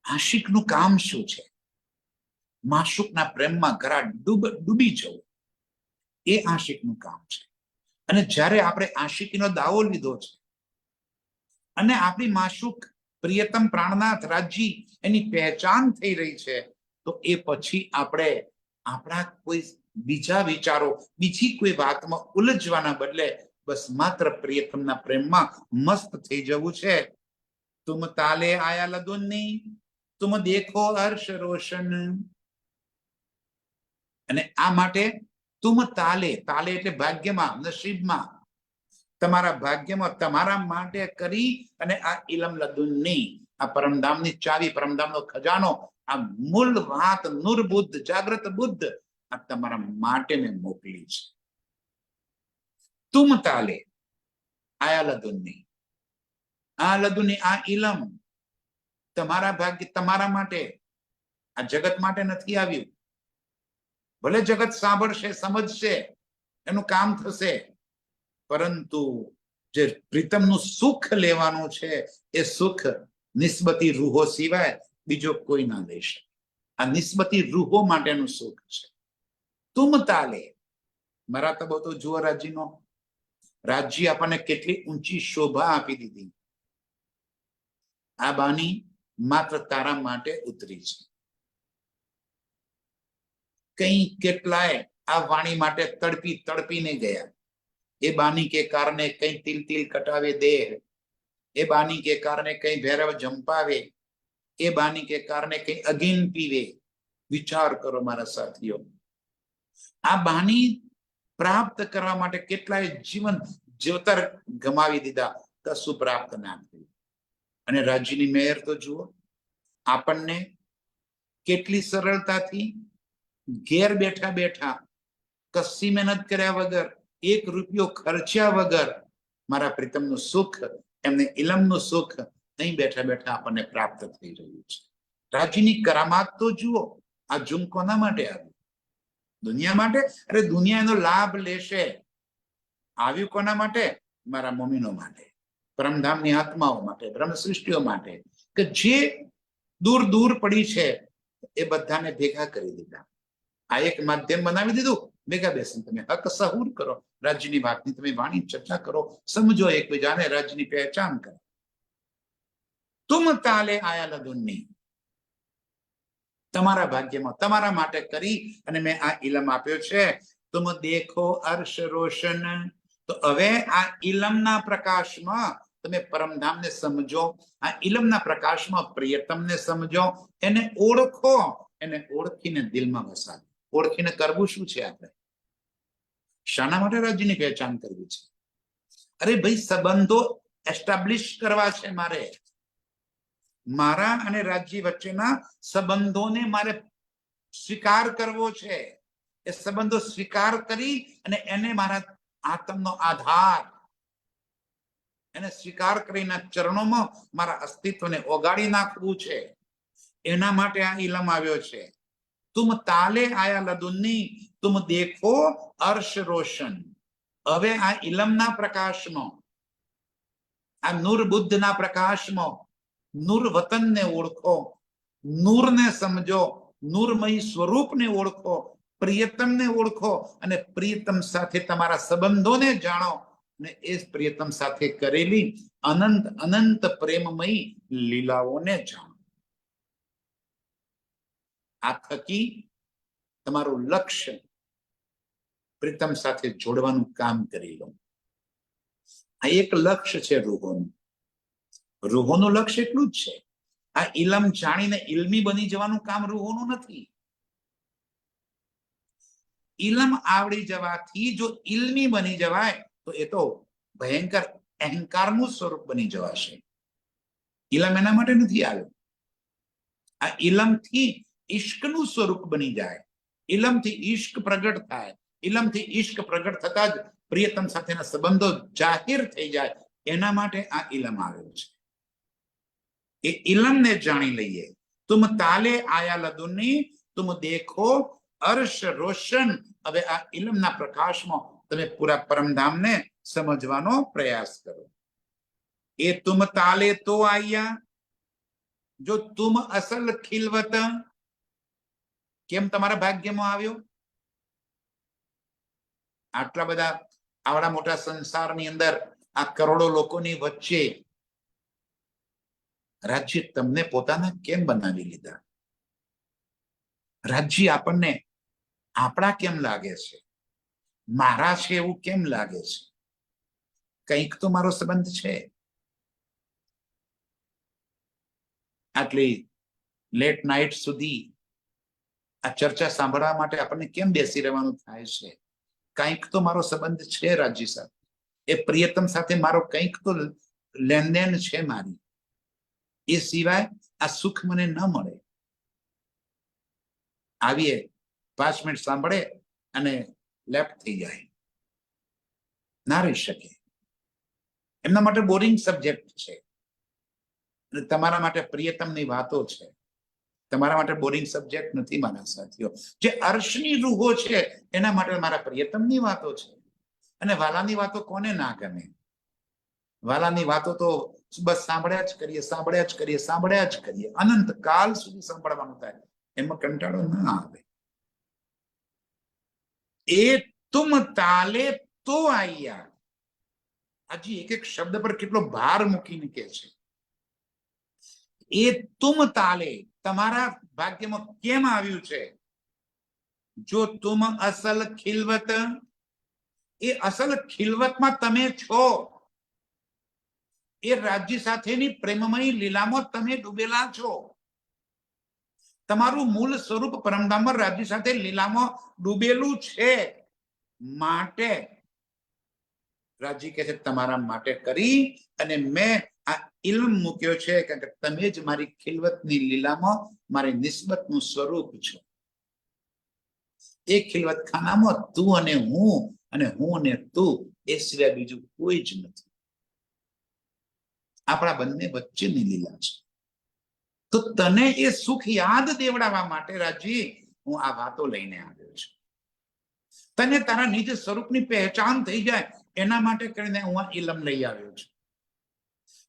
આશિકનું કામ શું છે? માશુકના પ્રેમમાં ઘરા ડૂબી જવું, એ આશિકનું કામ છે. અને જ્યારે આપણે આશિકીનો દાવો લીધો છે અને આપણી માશુક પ્રિયતમ પ્રાણનાથ રાજી એની પહેચાન થઈ રહી છે, તો એ પછી આપણે આપણા કોઈ બીજા વિચારો, બીજી કોઈ વાતમાં ઉલझવાના બદલે બસ માત્ર પ્રિયતમના પ્રેમમાં મસ્ત થઈ જવું છે. તુમ તાલે આયા લદુન્ની, તુમ દેખો હર્ષ રોશન. અને આ માટે તુમ તાલે, તાલે એટલે ભાગ્યમાં, નસીબમાં, તમારા ભાગ્યમાં તમારા માટે કરી અને આ ઇલમ લદુન્ની, આ પરમધામની ચાવી, પરમધામનો ખજાનો, આ મૂળ વાત નૂર બુદ્ધ, જાગ્રત બુદ્ધ, આ તમારા માટે મેં મોકલી છે. તુમ તાલે આયા લદુન્ની, આ લદુન્ની, આ ઇલમ તમારા ભાગ્ય, તમારા માટે, આ જગત માટે નથી આવ્યું. ભલે જગત સાંભળશે, સમજશે, એનું કામ થશે, પરંતુ જે પ્રીતમનું સુખ લેવાનું છે એ સુખ નિસ્બતી રૂહો સિવાય બીજો કોઈ ના લઈ શકે. આ નિસ્બતી રૂહો માટેનું સુખ છે. તુમ તાલે, મારા તબો તો જુઓ રાજીનો, રાજ્ય આપણને કેટલી ઊંચી શોભા આપી દીધી. આ બાની માત્ર તારા માટે ઉતરી છે. કઈ કેટલાય આ વાણી માટે તડપી તડપીને ગયા. એ બાની કે કારણે કઈ તિલ તિલ કટાવે દેહ, એ બાની કે કારણે કઈ ભૈરવ જંપાવે, એ બાની કે કારણે કઈ અગીન પીવે. વિચાર કરો મારા સાથીઓ, આ બાની પ્રાપ્ત કરવા માટે કેટલાય જીવન જીવતર ગમાવી દીધા, કશું પ્રાપ્ત ના થયું. અને રાજ્યની મેયર તો જુઓ, આપણને કેટલી સરળતાથી ઘેર બેઠા બેઠા, કશી મહેનત કર્યા વગર, એક રૂપિયો ખર્ચ્યા વગર મારા પ્રીતમનું સુખ, એમને ઇલમનું સુખ અહીં બેઠા બેઠા આપણને પ્રાપ્ત થઈ રહ્યું છે. રાજ્યની કરામાત તો જુઓ. આ જુમ કોના માટે આવ્યું? દુનિયા માટે. અરે દુનિયાનો લાભ લેશે. આવ્યું કોના માટે? મારા મમ્મીનો માટે, પરમધામની આત્માઓ માટે, બ્રહ્મ સૃષ્ટિઓ માટે, કે જે દૂર દૂર પડી છે એ બધાને ભેગા કરી દીધા. આ એક માધ્યમ બનાવી દીધું. ભેગા બેસીને તમે હક સહૂર કરો, રાજ્યની વાતની તમે વાણી ચર્ચા કરો, સમજો એકબીજાને, રાજ્યની પહેચાન કરો. તુમ તાલે આયા લદુન્ની, તમારા ભાગ્યમાં તમારા માટે કરી અને મેં આ ઇલમ આપ્યો છે. તુમ દેખો અર્શ રોશન. તો હવે આ ઇલમના પ્રકાશમાં તમે પરમધામને સમજો, આ ઇલમના પ્રકાશમાં પ્રિયતમને સમજો, એને ઓળખો, એને ઓળખીને દિલમાં વસાવો. ઓળખીને કરવું શું છે? આપણે શાના માટે રાજ્યની પહેચાન કરવી છે? અરે ભાઈ, સંબંધો એસ્ટાબ્લિશ કરવા છે મારે. મારા અને રાજ્ય વચ્ચેના સંબંધોને મારે સ્વીકાર કરવો છે. એ સંબંધો સ્વીકાર કરી અને એને મારા આત્મનો આધાર, એને સ્વીકાર કરીને ચરણોમાં મારા અસ્તિત્વને ઓગાળી નાખવું છે. એના માટે આ ઇલમ આવ્યો છે. તુમ તાલે આયા લદુન્ની, તુમ દેખો અર્શ રોશન. હવે આ ઇલમના પ્રકાશમાં, આ નૂર બુદ્ધના પ્રકાશમાં નૂર વતનને ઓળખો, નૂરને સમજો, નૂરમય સ્વરૂપને ઓળખો, પ્રિયતમને ઓળખો અને પ્રિયતમ સાથે તમારા સંબંધોને જાણો અને એ પ્રિયતમ સાથે કરેલી અનંત અનંત પ્રેમમય લીલાઓને જાણો. આ થકી તમારું લક્ષ્ય પ્રીતમ સાથે જોડવાનું કામ કરી લો. આ એક લક્ષ્ય છે રૂહોનું. રૂહોનું લક્ષ્ય એટલું જ છે. આ ઇલમ જાણીને ઇલમી બની જવાનું કામ રૂહોનું નથી. ઇલમ આવડી જવાથી જો ઇલમી બની જવાય તો એ તો ભયંકર અહંકારનું સ્વરૂપ બની જવાશે. ઇલમ એના માટે નથી આવ્યો. આ ઇલમથી ઇશ્કનું સ્વરૂપ બની જાય. ઇલમથી ઇશ્ક પ્રગટ થાય. ઇલમથી ઇશ્ક પ્રગટ થતા જ પ્રિયતમ સાથેના સંબંધો જાહેર થઈ જાય. એના માટે આ ઇલમ આવ્યો છે. એ ઇલમને જાણી લઈએ. તુમ તાલે આયા લદુન્ની, તુમ દેખો અર્શ રોશન. હવે આ ઇલમના પ્રકાશમાં તમે પૂરા પરમધામને સમજવાનો પ્રયાસ કરો. એ તુમ તાલે તો આયા, જો તુમ અસલ ખિલવત, કેમ તમારા ભાગ્યમાં આવ્યો? આટલા બધા આવડા મોટા સંસારની અંદર, આ કરોડો લોકોની વચ્ચે રાજ્ય તમને પોતાના કેમ બનાવી લીધા? રાજ્ય આપણને આપણા કેમ લાગે છે? મારા છે એવું કેમ લાગે છે? કંઈક તો મારો સંબંધ છે. આટલી લેટ નાઇટ સુધી આ ચર્ચા સાંભળવા માટે આપણને કેમ બેસી રહેવાનું થાય છે? કંઈક તો મારો સંબંધ છે રાજ્ય સાથે. એ પ્રિયતમ સાથે મારો કંઈક તો લેનદેન છે મારી. એ સિવાય આ સુખ મને ન મળે. આવીએ 5 મિનિટ સાંભળે અને લેફ્ટ થઈ જાય, ના રહી શકે. એમના માટે બોરિંગ સબ્જેક્ટ છે. તમારા માટે પ્રિયતમની વાતો છે. તમારા માટે બોરિંગ સબ્જેક્ટ નથી મારા સાથીઓ. જે અર્શની રૂહો છે એના માટે મારા પ્રિયતમની વાતો છે. અને વાલાની વાતો કોને ના ગમે? વાલાની વાતો તો બસ સાંભળ્યા જ કરીએ, સાંભળ્યા જ કરીએ, સાંભળ્યા જ કરીએ, અનંત કાલ સુધી સાંભળવાનું થાય. એમાં કંટાળો ના આવે. એ તુમ તાલે તો આયા. હજી એક એક શબ્દ પર કેટલો ભાર મૂકીને કે છે. એ તુમ તાલે, તમારા ભાગ્યમાં કેમ આવ્યું છે? જો તુમ અસલ ખિલવત, એ અસલ ખિલવતમાં તમે છો. એ રાજ્ય સાથેની પ્રેમમય લીલામાં તમે ડૂબેલા છો. તમારું મૂળ સ્વરૂપ પરમધામ રાજ્ય સાથે લીલામાં ડૂબેલું છે. માટે રાજ્ય કહે છે તમારા માટે કરી અને મેં આ ઇલ્મ મૂક્યો છે, કારણ કે તમે જ મારી ખિલવતની લીલામાં મારી નિસ્બતનું સ્વરૂપ છો. એ ખિલવત ખાનામાં તું અને હું અને તું, એ સિવાય બીજું કોઈ જ નથી. આપણા બંને વચ્ચેની લીલા છે. તો તને એ સુખ યાદ દેવડાવવા માટે રાજી હું આ વાતો લઈને આવ્યો છું. તને તારા નિજ સ્વરૂપની પહેચાન થઈ જાય એના માટે કરીને હું આ ઇલમ લઈ આવ્યો છું.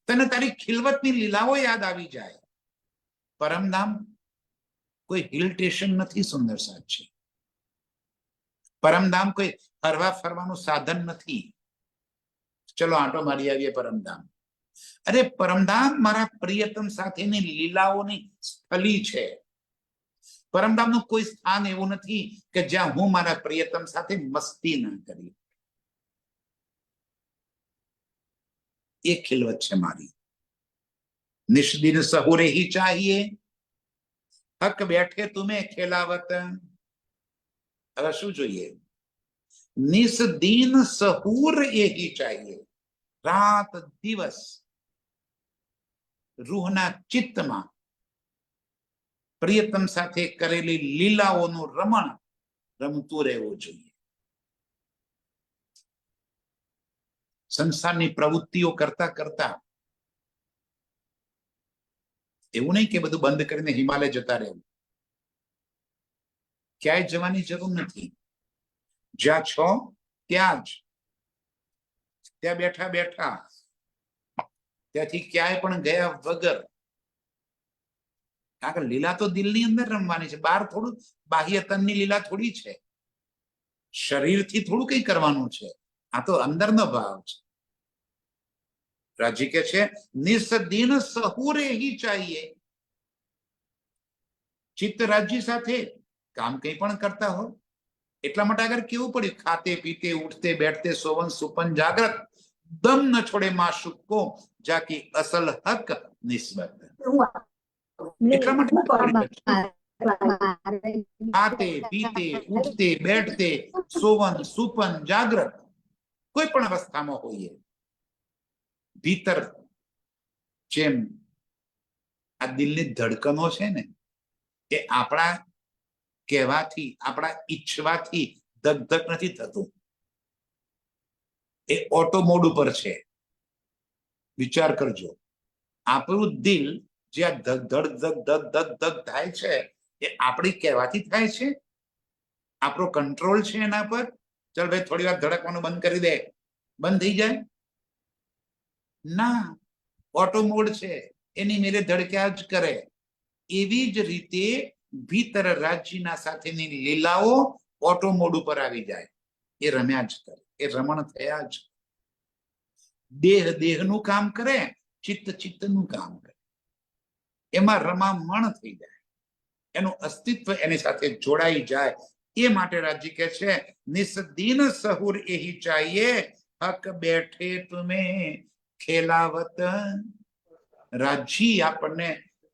તને તારી ખિલવતની લીલાઓ યાદ આવી જાય. પરમધામ કોઈ હિલ સ્ટેશન નથી સુંદર સાચી. પરમધામ કોઈ હરવા ફરવાનું સાધન નથી. ચલો આંટો મારી આવીએ પરમધામ. અરે પરમધામ મારા પ્રિયતમ સાથેની લીલાઓની સ્થલી છે. પરમધામનું કોઈ સ્થાન એવું નથી કે જ્યાં હું મારા પ્રિયતમ સાથે મસ્તી ના કરી. એ ખિલવત છે મારી. નિષ્દિન સહુરે હી ચાહીએ, હક બેઠે તુમે ખેલાવત. હવે શું જોઈએ? નિસ્દિન સહુર એ હી ચાહીએ. રાત દિવસ રૂહના ચિત્તમાં પ્રિયતમ સાથે કરેલી લીલાઓનું રમણ રમતું રહેવું જોઈએ. સંસારની પ્રવૃત્તિઓ કરતા કરતા એવું નહીં કે બધું બંધ કરીને હિમાલય જતા રહેવું. ક્યાંય જવાની જરૂર નથી. જ્યાં છો ત્યાં જ, ત્યાં બેઠા બેઠા, ત્યાંથી ક્યાંય પણ ગયા વગર. કારણ કે લીલા તો દિલની અંદર રમવાની છે. બહાર થોડું બાહ્ય તનની લીલા થોડી છે. શરીરથી થોડું કઈ કરવાનું છે. આ તો અંદરનો ભાવ છે. રાજી કે છે નિસ્દિન સહુરે હી ચાહીએ. ચિત્ત રાજ્ય સાથે કામ કઈ પણ કરતા હો, એટલા માટે આગળ કેવું પડ્યું? ખાતે પીતે ઉઠતે બેઠતે સોવન સુપન જાગ્રત, દમ ન છોડે માશુક કો જાકી અસલ હક નિસ્બત. એટલા માટે ખાતે પીતે ઉઠતે બેઠતે સોવન સુપન જાગ્રત, કોઈ પણ અવસ્થામાં હોઈએ, ભીતર જેમ આ દિલની ધડકનો છે ને, એ આપણા કહેવાથી, આપણા ઈચ્છવાથી ધક નથી થતું. એ ઓટો મોડ ઉપર છે. વિચાર કરજો. આપણું દિલ જે આ ધક ધક ધક ધક ધક ધક થાય છે, એ આપણી કહેવાથી થાય છે? આપણો કંટ્રોલ છે એના પર? ચલ ભાઈ થોડી વાર ધડકવાનું બંધ કરી દે, બંધ થઈ જાય ના, ઓટો મોડ છે, એની મેરે ધડક્યા જ કરે. એવી જ રીતે ભીતર રાજ્યના સાથેની લીલાઓ ઓટો મોડ ઉપર આવી જાય, એ રમ્યા જ કરે, એ રમણ થયા જ. દેહ દેહનું કામ કરે, ચિત્ત ચિત્તનું કામ કરે, એમાં રમામણ થઈ જાય, એનું અસ્તિત્વ એની સાથે જોડાઈ જાય. એ માટે રાજ્ય કે છે નિસ્દીન સહુર એહી ચાહીએ, હક બેઠે તુમે ખેલાવત. રાજ્ય આપણને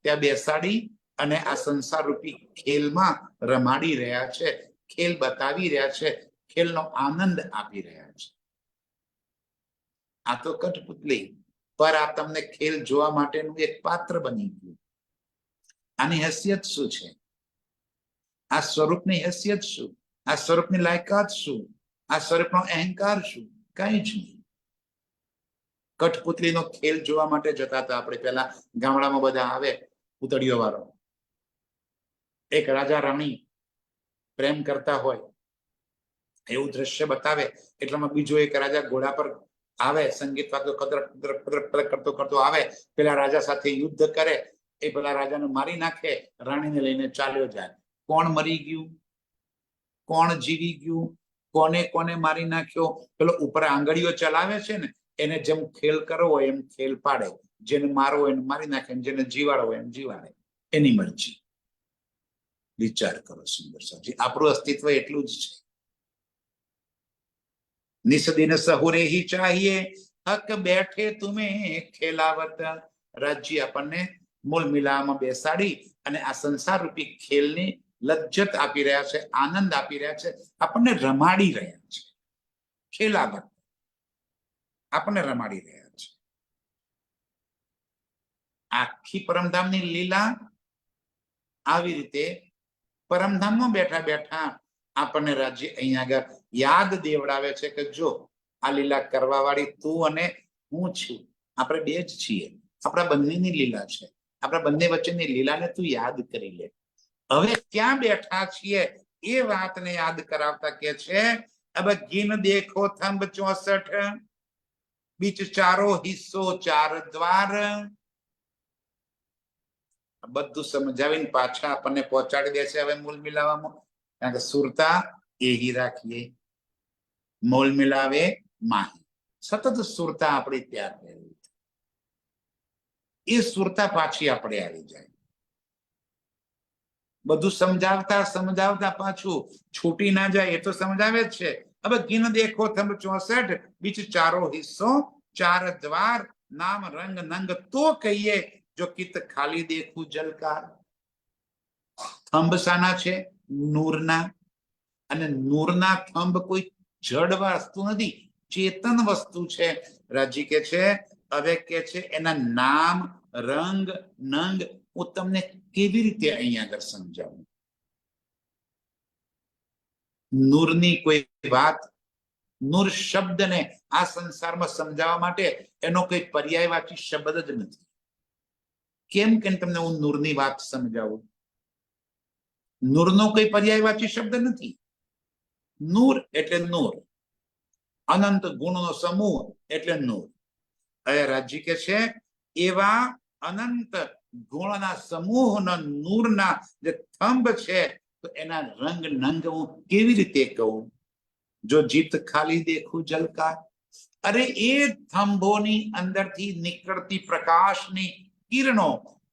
ત્યાં બેસાડી અને આ સંસાર રૂપી ખેલમાં રમાડી રહ્યા છે, ખેલ બતાવી રહ્યા છે, ખેલનો આનંદ આપી રહ્યા છે. આ તો કઠપુતલી પર આ તમને ખેલ જોવા માટેનું એક પાત્ર બની ગયું. આની હેસિયત શું છે? આ સ્વરૂપની હેસિયત શું? આ સ્વરૂપની લાયકાત શું? આ સ્વરૂપનો અહંકાર શું? કઈ જ નહીં. કઠપુતલીનો ખેલ જોવા માટે જતા હતા આપણે પેલા ગામડામાં, બધા આવે પૂતળીઓ વાળો, એક રાજા રાણી પ્રેમ કરતા હોય એવું દ્રશ્ય બતાવે, એટલામાં બીજો એક રાજા ઘોડા પર આવે, સંગીત વાગતો કરતો કરતો આવે, પેલા રાજા સાથે યુદ્ધ કરે, એ પેલા રાજાને મારી નાખે, રાણીને લઈને ચાલ્યો જાય. કોણ મરી ગયું, કોણ જીવી ગયું, કોને કોને મારી નાખ્યો? પેલો ઉપર આંગળીઓ ચલાવે છે ને, એને જેમ ખેલ કરવો હોય એમ ખેલ પાડે, જેને મારવો હોય એને મારી નાખે, જેને જીવાડવો હોય એમ જીવાડે, એની મરજી. વિચાર કરો સુંદર સાજી, આપણું અસ્તિત્વ એટલું જ છે. નિસ્દિન સહુરે હી ચાહીએ, હક બેઠે તુમે ખેલાવત. રાજ્ય આપણને મૂળ મિલામાં બેસાડી અને આ સંસાર રૂપી ખેલની લજ્જત આપી રહ્યા છે, આનંદ આપી રહ્યા છે, આપણને રમાડી રહ્યા છે. ખેલાવત આપણને રમાડી રહ્યા છે. આખી પરમધામની લીલા આવી રીતે પરમધામમાં બેઠા બેઠા આપણને રાજ્ય અહીંયા આગળ યાદ દેવડાવે છે કે જો આ લીલા કરવા વાળી તું અને હું છું, આપણે બે જ છીએ, આપણા બંનેની લીલા છે, આપણા બંને વચ્ચેની લીલાને તું યાદ કરી લે. હવે ક્યાં બેઠા છીએ એ વાતને યાદ કરાવતા કે છે अब गिन देखो थंब 64, बीच चारो हिस्सो चार द्वार. બધું સમજાવીને પાછા આપણને પહોંચાડી દે છે હવે મૂળ મિલાવામાં. કારણ કે સુરતા એહી રાખીએ, મૂળ મિલાવે માહી, સતત સુરતા આપણી ત્યાં રહેલી, એ સુરતા પાછી આપણે આવી જાય. બધું સમજાવતા સમજાવતા પાછું છૂટી ના જાય એ તો સમજાવે જ છે. હવે ગિન દેખો થંબ 64, બીચ ચારો હિસ્સો ચાર દ્વાર, નામ રંગ નંગ તો કહીએ જો કિત ખાલી દેખું જલકાર. થંભ શાના છે? નૂરના. અને નૂરના થંભ કોઈ જડ વસ્તુ નથી, ચેતન વસ્તુ છે. રાજી કે છે હવે કે છે એના નામ રંગ નંગ હું તમને કેવી રીતે અહીંયા આગળ સમજાવું. નૂરની કોઈ વાત, નૂર શબ્દને આ સંસારમાં સમજાવવા માટે એનો કોઈ પર્યાયવાચી શબ્દ જ નથી. કેમ કે તમને હું નૂરની વાત સમજાવું? નૂરનો કોઈ પર્યાયવાચી શબ્દ નથી. નૂર એટલે નૂર, અનંત ગુણનો સમૂહ એટલે નૂર. હવે રાજી કે છે એવા અનંત ગુણના સમૂહના નૂરના જે થંભ છે તો એના રંગ નંગ હું કેવી રીતે કહું? જો જીત ખાલી દેખું જલકાર. અરે એ થંભોની અંદરથી નીકળતી પ્રકાશની કિરણો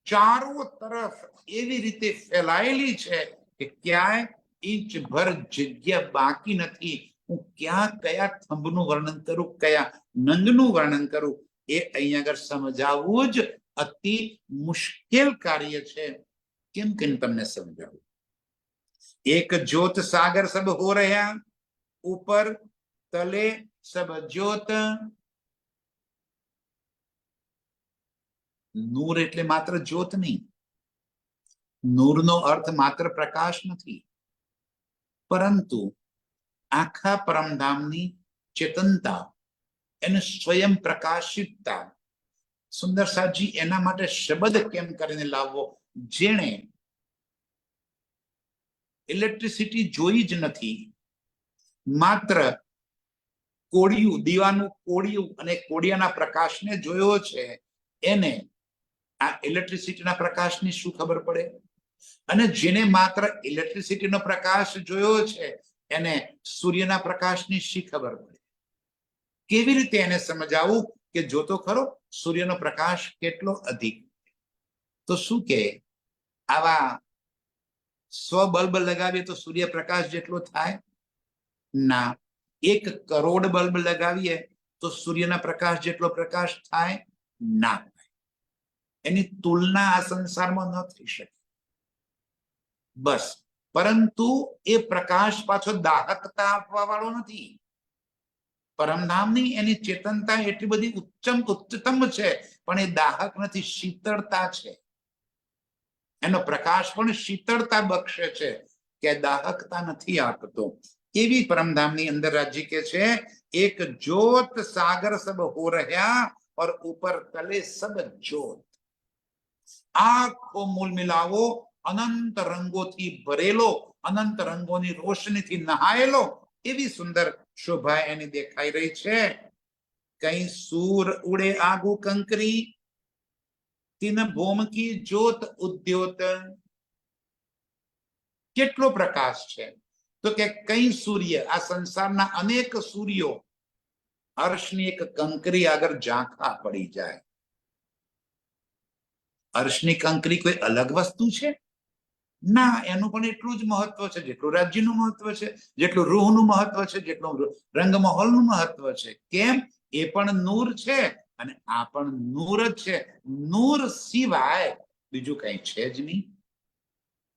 ચારો તરફ એવી રીતે ફેલાયેલી છે કે ક્યાંય ઇંચ ભર જગ્યા બાકી નથી. હું ક્યાં કયા થંભનું વર્ણન કરું, કયા નંગનું વર્ણન કરું, એ અહીંયા આગળ સમજાવવું જ અતિ મુશ્કેલ કાર્ય છે. કેમ કે તમને સમજાવું. એક જ્યોત સાગર સબ હો રહ્યા, ઉપર તલે સબ જ્યોત. નૂર એટલે માત્ર જ્યોત નહીં, નૂરનો અર્થ માત્ર પ્રકાશ નથી, પરંતુ આખા પરમધામની ચેતનતા, એનું સ્વયં પ્રકાશિતતા. સુંદર સાજી એના માટે શબ્દ કેમ કરીને લાવવો? જેણે ઇલેક્ટ્રિસિટી જોઈ જ નથી, માત્ર કોડિયું, દીવાનું કોડિયું અને કોડિયાના પ્રકાશને જોયો છે, એને આ ઇલેક્ટ્રિસિટીના પ્રકાશની શું ખબર પડે? અને જેને માત્ર ઇલેક્ટ્રિસિટીનો પ્રકાશ જોયો છે, એને સૂર્યના પ્રકાશની શી ખબર પડે? કેવી રીતે એને સમજાવું કે જોતો ખરો સૂર્યનો પ્રકાશ કેટલો અધિક? તો શું કે આવા 100 બલ્બ લગાવીએ તો સૂર્યપ્રકાશ જેટલો થાય? ના. 1 કરોડ બલ્બ લગાવીએ તો સૂર્યના પ્રકાશ જેટલો પ્રકાશ થાય? ના. એની તુલના આ સંસારમાં ન થઈ શકે. બસ. પરંતુ એ પ્રકાશ પાછો દાહકતા આપવા વાળો નથી. પરમધામની એની ચેતનતા એટલી બધી ઉચ્ચતમ છે, પણ એ દાહક નથી, શીતળતા છે. એનો પ્રકાશ પણ શીતળતા બક્ષે છે કે દાહકતા નથી આપતો. એવી પરમધામની અંદર રાજી કે છે, એક જ્યોત સાગર સબ હો રહ્યા और ऊपर तले सब ज्योत. આખો મૂલ મિલાવો અનંત રંગોથી ભરેલો, અનંત રંગોની રોશનીથી નહાયેલો, એવી સુંદર શોભા એની દેખાઈ રહી છે. કઈ સૂર ઉડે આગુ કંકરી, તીન ભોમ કી જ્યોત ઉદ્યોત. કેટલો પ્રકાશ છે? તો કે કઈ સૂર્ય, આ સંસારના અનેક સૂર્યો અર્શની એક કંકરી આગળ ઝાંખા પડી જાય. અર્શની કંકરી કોઈ અલગ વસ્તુ છે? ના, એનું પણ એટલું જ મહત્વ છે જેટલું રાજ્યનું મહત્વ છે, જેટલું રૂહનું મહત્વ છે, જેટલું રંગમહોલનું મહત્વ છે. કેમ? એ પણ નૂર છે અને આ પણ નૂર જ છે. નૂર સિવાય બીજું કઈ છે જ નહીં.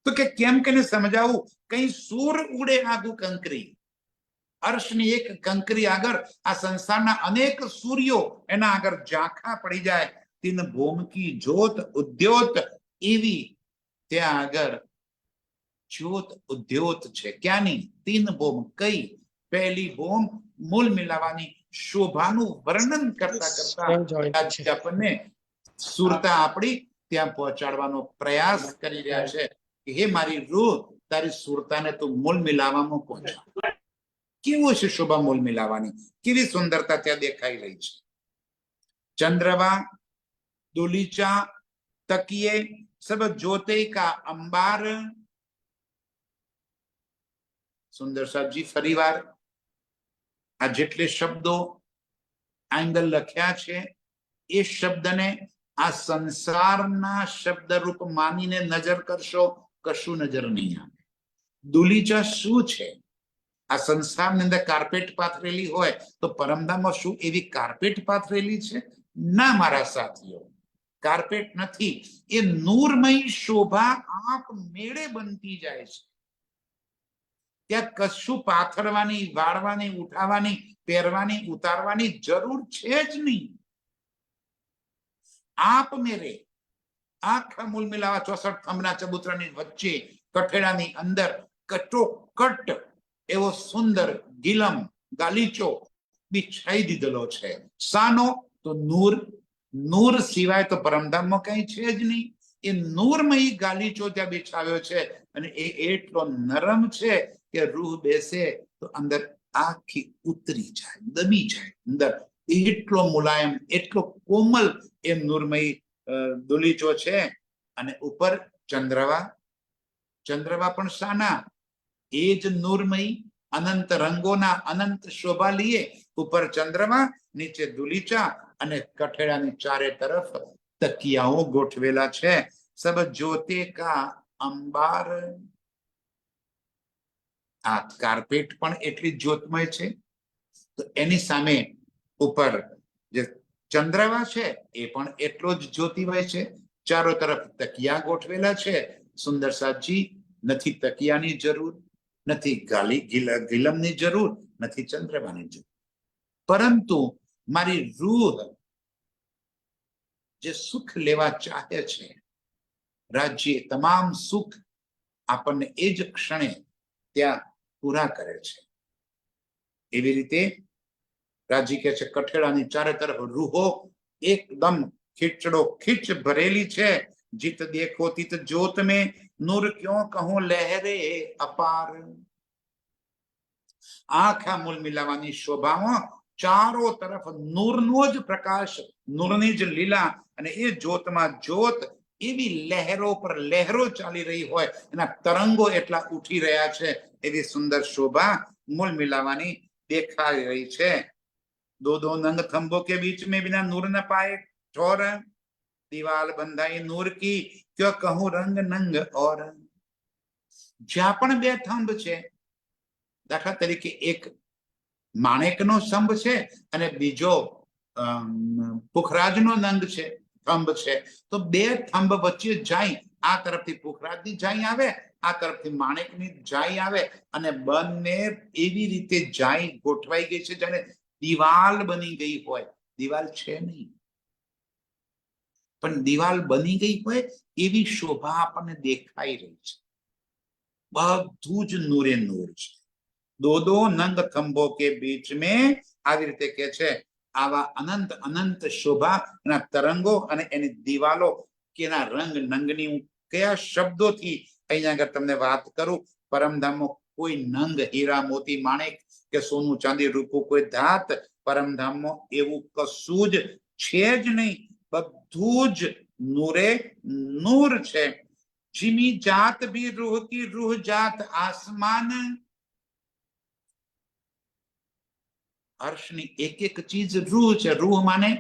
તો કે કેમ કે સમજાવું? કઈ સૂર ઉડે આગુ કંકરી, અર્શની એક કંકરી આગળ આ સંસારના અનેક સૂર્યો એના આગળ ઝાંખા પડી જાય. તીન ભોમ કી જ્યોત ઉદ્યોત, એવી ત્યાં આગળ જ્યોત ઉદ્યોત છે. ક્યાંની? તીન ભોમ. કઈ? પહેલી ભોમ મૂલ મિલાવાની શોભાનું વર્ણન કરતા કરતા આપણને સુરતા આપણી ત્યાં પહોંચાડવાનો પ્રયાસ કરી રહ્યા છે કે હે મારી રૂહ, તારી સુરતાને તું મૂલ મિલાવામાં પહોંચાડ. કેવું છે શોભા મૂલ મિલાવાની? કેવી સુંદરતા ત્યાં દેખાઈ રહી છે. ચંદ્રવા દુલીચા તકિયે સબ જ્યોતે કા અંબાર. સુંદર સાહેબજી ફરીવાર આ જેટલે શબ્દો એંગલ લખ્યા છે, એ શબ્દને આ સંસારના શબ્દ રૂપ માનીને નજર કરશો, કશું નજર નહીં આવે. દુલીચા શું છે? આ સંસારની અંદર કાર્પેટ પાથરેલી હોય તો પરમધામમાં શું એવી કાર્પેટ પાથરેલી છે? ના મારા સાથીઓ, કાર્પેટ નથી. એ નૂરમય શોભા આંખ મેળે બનતી જાય છે. ત્યાં કશું પાથરવાની, વાળવાની, ઉઠાવવાની, પહેરવાની, ઉતારવાની જરૂર છે જ નહીં. આપ મેરે આખા મૂલ મિલાવા 64 થંભના ચબૂતરાની વચ્ચે કઠેડાની અંદર કટોકટ એવો સુંદર ગિલમ ગાલીચો બિછાઈ દીધેલો છે. સાનો? તો નૂર. નૂર સિવાય તો પરમધામમાં કઈ છે જ નહીં. એ નૂરમય ગાલીચો ત્યાં બિછાવ્યો છે અને એ એટલો નરમ છે કે રૂહ બેસે તો અંદર આખી ઉતરી જાય, દબી જાય અંદર. એટલો મુલાયમ, એટલો કોમલ એ નૂરમય દુલીચો છે. અને ઉપર ચંદ્રવા. ચંદ્રવા પણ શાના? એ જ નૂરમય અનંત રંગોના અનંત શોભા લીએ. ઉપર ચંદ્રમા, નીચે દુલીચા અને કઠેડાની ચારે તરફ તકિયાઓ ગોઠવેલા છે. સબ જ્યોતે કા અંબાર. આ કાર્પેટ પણ એટલી જ્યોતમય છે. તો એની સામે ઉપર જે ચંદ્રવા છે એ પણ એટલો જ જ્યોતિમય છે. ચારો તરફ તકિયા ગોઠવેલા છે. સુંદર સાજી, નથી તકિયાની જરૂર, નથી ગિલમની જરૂર, નથી ચંદ્રમાની જરૂર. પરંતુ મારી રૂહ જે સુખ લેવા ચાહે છે, રાજ્ય તમામ સુખ આપણને એ જ ક્ષણે ત્યાં પૂરા કરે છે. એવી રીતે રાજી કે છે કઠેડાની ચારે તરફ રૂહો એકદમ ખીચડો ખીચ ભરેલી છે. જીત દેખો તિત જ્યોત में नूर क्यों कहूं लहरे अपार. આખા મૂળ મિલાવાની શોભામાં ચારો તરફ નૂરનો જ પ્રકાશ, નૂરની જ લીલા, અને એ જ્યોતમાં જ્યોત એવી લહેરો પર લહેરો ચાલી રહી હોય, એના તરંગો એટલા ઉઠી રહ્યા છે, એવી સુંદર શોભા મૂળ મિલાવાની દેખાઈ રહી છે। दो दो नंग थंबों के बीच में बिना नूर न पाए ठोर, दीवाल बंधाई नूर की क्यों कहूं रंग नंग और। જ્યાં પણ બે થંભ છે, દાખલા તરીકે એક માણેકનો સ્તંભ છે અને બીજો પુખરાજનો નંગ છે, થંભ છે, તો બે થંભ વચ્ચે જાય, આ તરફથી પુખરાજની જાય આવે, આ તરફથી માણેકની જાય આવે, અને બંને એવી રીતે જાય ગોઠવાઈ ગઈ છે જાણે દિવાલ બની ગઈ હોય। દિવાલ છે નહીં, પણ દિવાલ બની ગઈ હોય એવી શોભા આપણને દેખાઈ રહી છે। બધું જ નૂરે નૂર છે। दो दो नंग थंभों के बीच में આવી રીતે કે છે, આવા અનંત અનંત શોભા, એના તરંગો અને એની દિવાલો, કે એના રંગ નંગની હું કયા શબ્દોથી અહીંયા આગળ તમને વાત કરું। પરમધામમાં કોઈ નંગ, હીરા મોતી માણેક કે સોનું ચાંદી રૂપું કોઈ ધાત, પરમધામમાં એવું કશું જ છે જ નહીં, બધું જ નૂરે નૂર છે। जिमी जात भी रूह की रूह जात आसमान, अर्शनी एक एक चीज रूह છે। रूह माने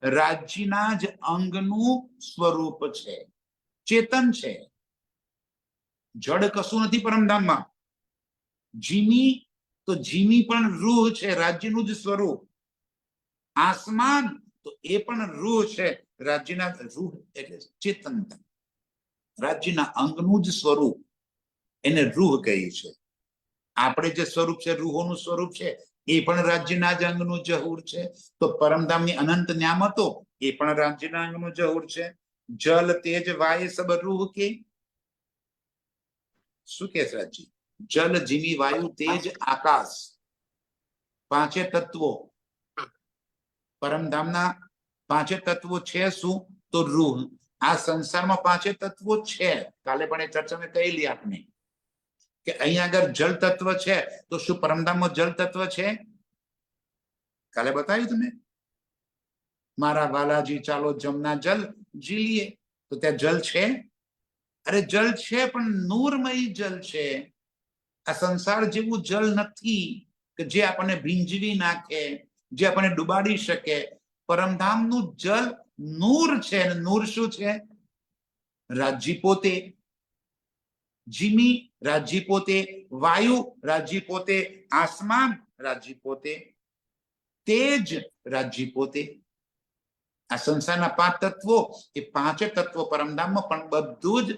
રાજ્યના જ અંગનું સ્વરૂપ છે, ચેતન છે, જડ કશું નથી પરમધામમાં। જીમી તો જીમી પણ રૂહ છે, રાજ્યનું જ સ્વરૂપ। આસમાન તો એ પણ રૂહ છે, રાજ્યના, રૂહ એટલે ચેતનતા, રાજ્યના અંગનું જ સ્વરૂપ, એને રૂહ કહી છે। આપણે જે સ્વરૂપ છે, રૂહોનું સ્વરૂપ છે, એ પણ રાજ્યના જ અંગનું જહૂર છે। તો પરમધામની અનંત ન્યામતો એ પણ રાજ્યના અંગનું જહૂર છે। જલ તેજ વાય સબ રૂહ કે, શું કે રાજ્ય? જલ જીવી વાયુ તેજ આકાશ, પાંચે તત્વો પરમધામના, પાંચે તત્વો છે શું? તો રૂહ। આ સંસારમાં પાંચે તત્વો છે, કાલે પણ એ ચર્ચા મેં કહેલી આપને કે અહીંયા આગળ જળ તત્વ છે, તો શું પરમધામમાં જળ તત્વ છે? કાલે બતાવ્યું તમે, મારા વાલાજી ચાલો જમના જલ ઝીલીએ, તો ત્યાં જલ છે? અરે જલ છે, પણ નૂરમય જલ છે। આ સંસાર જેવું જલ નથી કે જે આપણને ભીંજવી નાખે, જે આપણને ડુબાડી શકે। પરમધામનું જલ નૂર છે, અને નૂર શું છે? રાજ્ય પોતે। જીમી રાજ્ય પોતે, વાયુ રાજ્ય પોતે, આસમાન રાજ્ય પોતે, તેજ રાજ્ય પોતે। આ સંસારના પાંચ તત્વો, એ પાંચે તત્વો પરમધામમાં પણ બધું જ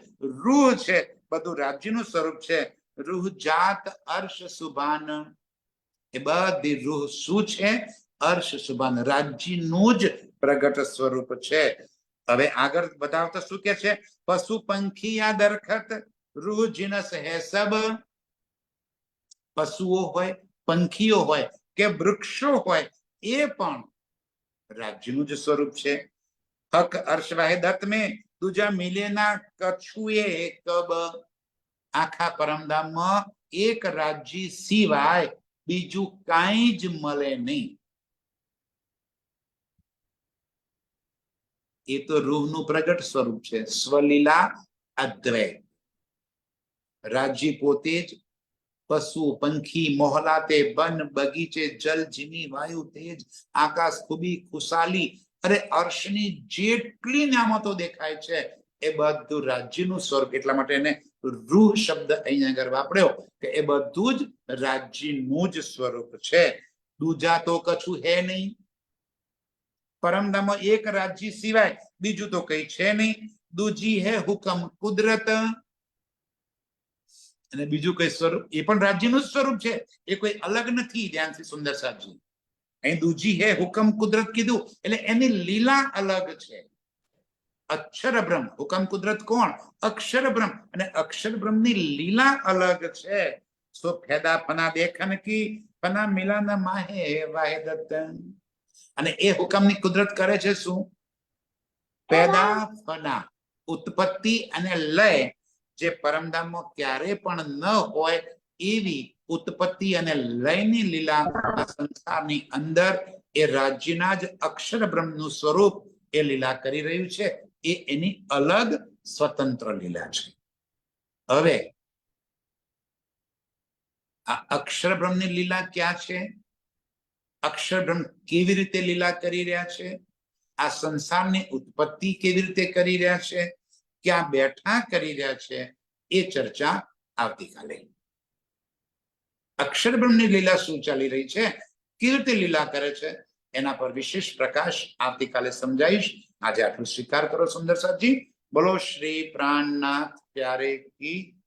રૂહ છે, બધું રાજ્યનું સ્વરૂપ છે। રૂહ જાત અર્શ સુભાન, એ બધી રૂહ શું છે? અર્શ સુભાન, રાજ્યનું જ પ્રગટ સ્વરૂપ છે। હવે આગળ બતાવતા શું કે છે? પશુ પંખી યા દરખત રૂહ જીનસ હે સબ, પશુઓ હોય, પંખીઓ હોય કે વૃક્ષો હોય, એ પણ રાજ્યનું જ સ્વરૂપ છે। હક અર્શ વાહિદત મેં દૂજા મિલે ના કછુએ કબ, આખા પરમધામમાં એક રાજ્ય સિવાય બીજું કાંઈ જ મળે નહીં। એ તો રૂહનું પ્રગટ સ્વરૂપ છે, સ્વલીલા અદ્વૈત। રાજ્ય પોતે જ, પશુ પંખી મોહલાતે, બન બગીચે, જલ જીમી વાયુ તેજ આકાશ, ખૂબી ખુશાલી, અરે અર્શની જેટલી નામતો દેખાય છે એ બધું રાજ્યનું સ્વરૂપ। એટલા માટે એને રૂહ શબ્દ અહીંયા આગળ વાપર્યો કે એ બધું જ રાજ્યનું જ સ્વરૂપ છે। દૂજા તો કછું હે નહીં, પરમધામમાં એક રાજ્ય સિવાય બીજું તો કઈ છે નહીં। દૂજી હે હુકમ કુદરત, અને બીજું કઈ સ્વરૂપ, એ પણ રાજ્યનું સ્વરૂપ છે, એ કોઈ અલગ નથી। ધ્યાનથી સુંદર સાહેબજી, અહીં દૂજી હે હુકમ કુદરત કીધું એટલે એની લીલા અલગ છે। અક્ષર બ્રહ્મ, હુકમ કુદરત કોણ? અક્ષર બ્રહ્મ, અને અક્ષર બ્રહ્મની લીલા અલગ છે। સો ફેદા ફના દેખન કી ફના મિલા ન માહે વાહિદત, અને એ હુકમની કુદરત કરે છે શું? પેદા ફના, ઉત્પત્તિ અને લય, જે પરમધામમાં ક્યારે પણ ન હોય એવી ઉત્પત્તિ અને લયની લીલા આ સંસારની અંદર એ રાજ્યના જ અક્ષર બ્રહ્મનું સ્વરૂપ એ લીલા કરી રહ્યું છે, એ એની અલગ સ્વતંત્ર લીલા છે. હવે આ અક્ષર બ્રહ્મની લીલા ક્યાં છે? અક્ષર બ્રહ્મ કેવી રીતે લીલા કરી રહ્યા છે? આ સંસારની ઉત્પત્તિ કેવી રીતે કરી રહ્યા છે? ક્યાં બેઠા કરી રહ્યા છે? એ ચર્ચા આવતીકાલે. અક્ષર બ્રહ્મની લીલા શું ચાલી રહી છે, કેવી રીતે લીલા કરે છે, એના પર વિશેષ પ્રકાશ આવતીકાલે સમજાવીશ. આજે આટલું સ્વીકાર કરો સુંદર સાહેબજી. બોલો શ્રી પ્રાણનાથ પ્યારે કી